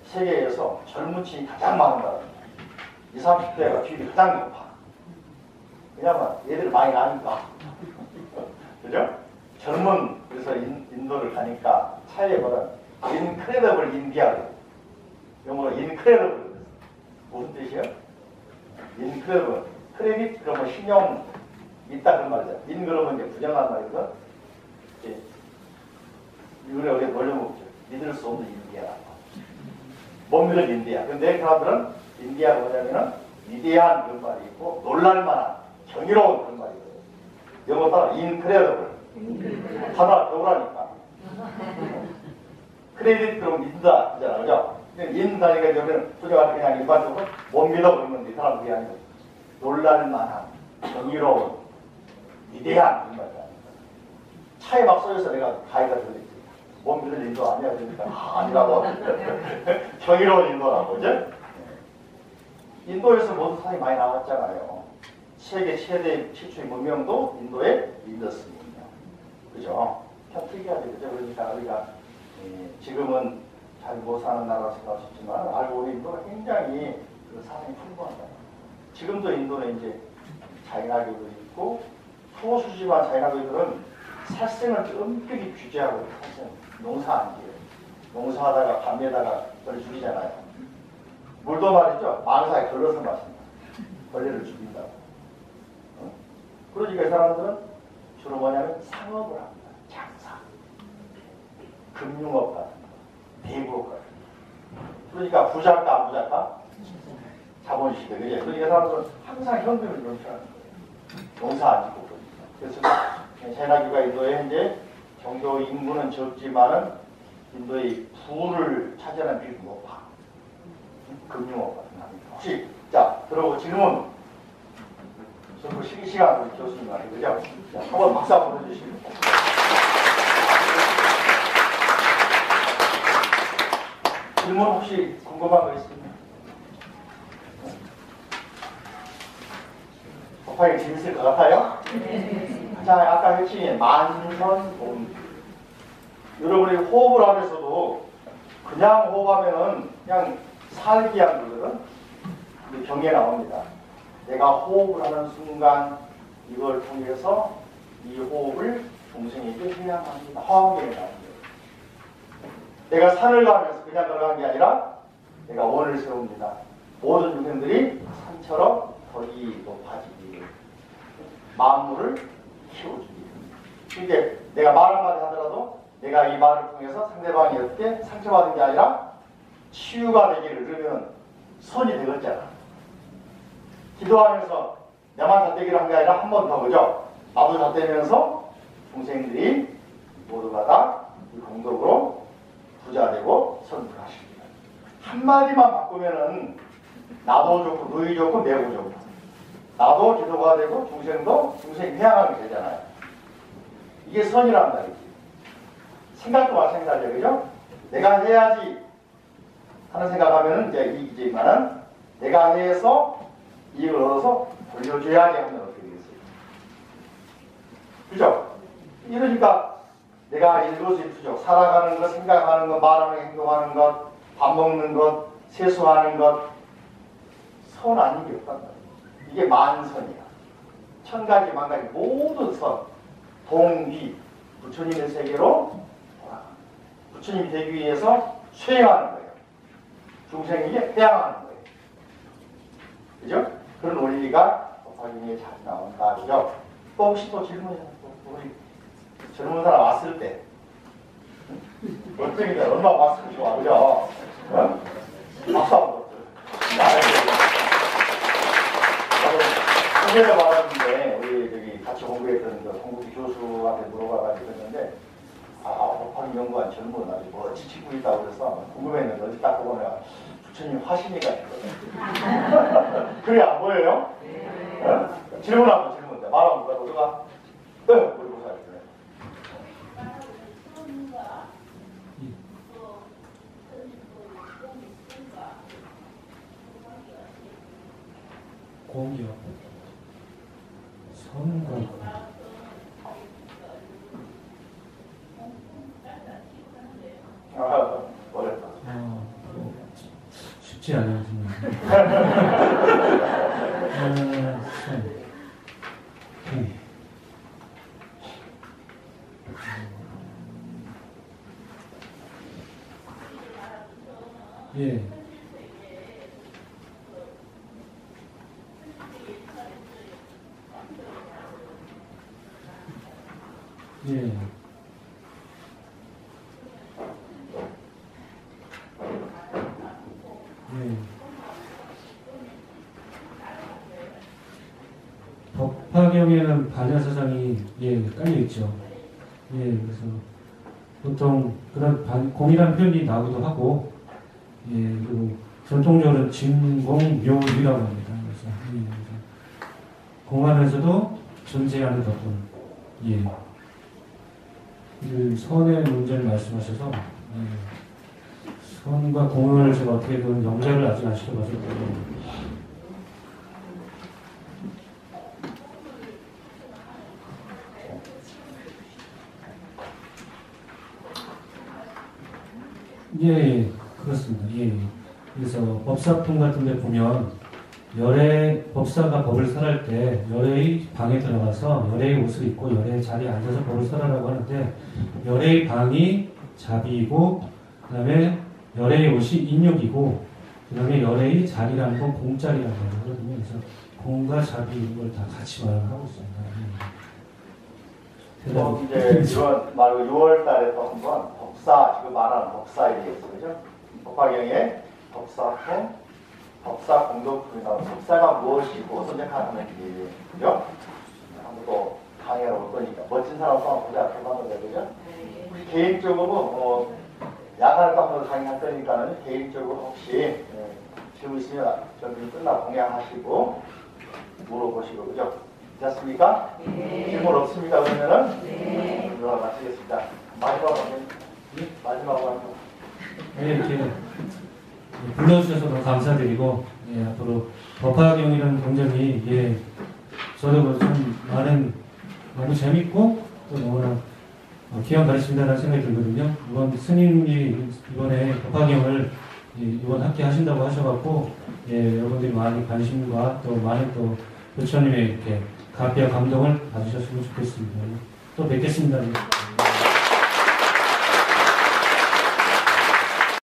세계에서 젊은 층이 가장 많은 나라입니다. 20, 30대가 비율이 가장 높아. 왜냐면 얘들이 많이 나니까. 그죠? 젊은, 그래서 인도를 가니까 차이에보다 인크레더블 인디아를 영어로 인크레더블. 무슨 뜻이에요? 인크레더블. 크레딧 그러면 신용 있다 그런 말이죠. 인 그러면 이제 부정한 말이거든. 이거를 우리가 놀려먹죠. 믿을 수 없는 인디아라고. 못 믿을 인디아. 근데 그 사람들은 인디아가 뭐냐면은 위대한 그런 말이 있고 놀랄만한 경이로운 그런 말이 있어요. 영어 따라 인크레더블. 하나 배우라니까. 크레딧 그러면 믿다 그잖아. 그죠? 인다니까 우리는 소중하게 그냥 일반적으로 못 믿어 그러면 이 사람 그게 아니고 놀랄만한 경이로운 위대한 그런 말이야. 차에 막 쏘여서 내가 가이가 들렸지. 못 믿을 인도 아니야. 그러니까 아니라고. 경이로운 인도라고. 그죠? 인도에서 모든 사람이 많이 나왔잖아요. 세계 최대 최초의 문명도 인도에 있었습니다. 그죠? 참 특이하죠. 그죠? 그러니까 우리가 지금은 잘 못 사는 나라라고 생각할 수 있지만 알고 보니 인도가 굉장히 그 사람이 풍부하다. 지금도 인도는 이제 자인학교도 있고 소수지만 자인학교들은 살생을 엄격히 규제하고 살생, 농사 안 지어요. 농사하다가 밤에다가 벌 죽이잖아요. 물도 말이죠. 망사에 걸러서 마신다. 벌레를 죽인다고. 그러니까 이 사람들은 주로 뭐냐면 상업을 합니다. 장사, 금융업 같은 거, 대부업 같은 거. 그러니까 부자가 안 부자가 자본시대. 그러니까 이 사람들은 항상 현금을 넘쳐하는 거예요. 농사 안 짓고 그러니까. 그래서 자인학교가 인도에 현재 종교 인구는 적지만은 인도의 부를 차지하는 비율이 높아. 금융업 같은 거 합니다. 혹시 자 들어보고 질문. 그 시간 우리 교수님한테 그죠? 자, 한번 박수 한번 보내주시고. 질문 혹시 궁금한 거 있습니까? 법하기 재밌을 것 같아요? 자, 아까 핵심이 만선본규. 여러분이 호흡을 하면서도 그냥 호흡하면은 그냥 살기 한 거거든. 근데 경계에 나옵니다. 내가 호흡을 하는 순간 이걸 통해서 이 호흡을 중생에게 해야 합니다. 화엄경에 나옵니다. 내가 산을 가면서 그냥 걸어가는 게 아니라 내가 원을 세웁니다. 모든 중생들이 산처럼 덕이 높아지기, 만물을 키워주기. 그러니까 내가 말 한마디 하더라도 내가 이 말을 통해서 상대방이 어떻게 상처받은 게 아니라 치유가 되기를, 그러면 선이 되었잖아. 기도하면서 나만 잣대기를 한 게 아니라 한 번 더, 그죠? 나도 잣대면서 동생들이 모두가 다 이 공덕으로 부자되고 선불하십니다. 한마디만 바꾸면은 나도 좋고 너희 좋고 매우 좋고, 나도 기도가 되고 중생도 중생 해양하게 되잖아요. 이게 선이란 말이지. 생각도 마찬가지예요, 그죠? 내가 해야지 하는 생각하면은 이제 이익이지만은 내가 해서 이익을 얻어서 돌려줘야지 하면 어떻게 되겠어요? 그죠? 이러니까 내가 일거수일투족, 살아가는 것, 생각하는 것, 말하는 것, 행동하는 것, 밥 먹는 것, 세수하는 것, 선 아닌 게 없단 말이에요. 이게 만선이야. 천가지 만가지 모든 선, 동위, 부처님의 세계로 부처님이 되기 위해서 수행하는 거예요. 중생에게 해양하는 거예요. 그죠? 그런 원리가 법화경에 잘 나온다. 그죠? 또 혹시 또 질문이 우리 젊은 사람 왔을 때 어떻게 얼마나 왔으면 좋아, 그죠? 어? 박수 한번 더. 소개를 받았는데 우리 저기 같이 공부했던 그 공부기 교수한테 물어봐가지고 했는데, 법화경 연구한 젊은 아주 멋진 친구 있다고 그래서 궁금했는데 어디 딱 보고 내가 부처님 화신이가 있거든. 그래 안 보여요? 어? 질문 한번 질문인데 말 한번 가도 누가? 네, 우리 보사 그래. 공기요. 선과 어렵다. 쉽지 않아요, 정말. 예. 예. 법화경에는 반야사상이 깔려 있죠. 그래서 보통 그런 공이라는 표현이 나오기도 하고, 그리고 전통적으로는 진공묘유라고 합니다. 그래서 공하면서도 존재하는 어떤 그 선의 문제를 말씀하셔서 선과 공을 제가 어떻게든 영작을 아직 안 시켜봐서 그렇습니다. 그래서 법사품 같은 데 보면 법사가 법을 설할 때 열애의 방에 들어가서 열애의 옷을 입고 열애의 자리에 앉아서 법을 설하라고 하는데, 열애의 방이 자비이고, 그 다음에 열애의 옷이 인욕이고, 그 다음에 열애의 자리라는 건 공자리라는 거거든요. 그래서 공과 자비 이걸 다 같이 말하고 있습니다. 이제 이번 말고 6월 달에 또 한번 법사, 지금 말하는 법사 얘기했어요. 그죠? 법화경에 법사품, 법사 공덕품이 나오고, 법사가 무엇이고 선택하는지, 그죠? 한번 또 강의하러 올 거니까 멋진 사람 또 한번 보자 해봤는데, 그죠? 우리 개인적으로 야간에 또 한번 강의할 거니까는 개인적으로 혹시 질문 있으면 저기 끝나고 공양하시고 물어보시고, 그죠? 됐습니까? 질문 없습니다. 그러면은 오늘 마치겠습니다. 마지막으로 이렇게 불러주셔서 너무 감사드리고, 앞으로 법화경이라는 굉장히 저도 좀 너무 재밌고 또 너무나 귀한 가르침이라는 생각이 들거든요. 이번 스님이 이번에 법화경을 이번 학기 하신다고 하셔갖고 여러분들이 많이 관심과 또 많은 또 부처님의 이렇게 가비와 감동을 받으셨으면 좋겠습니다. 또 뵙겠습니다.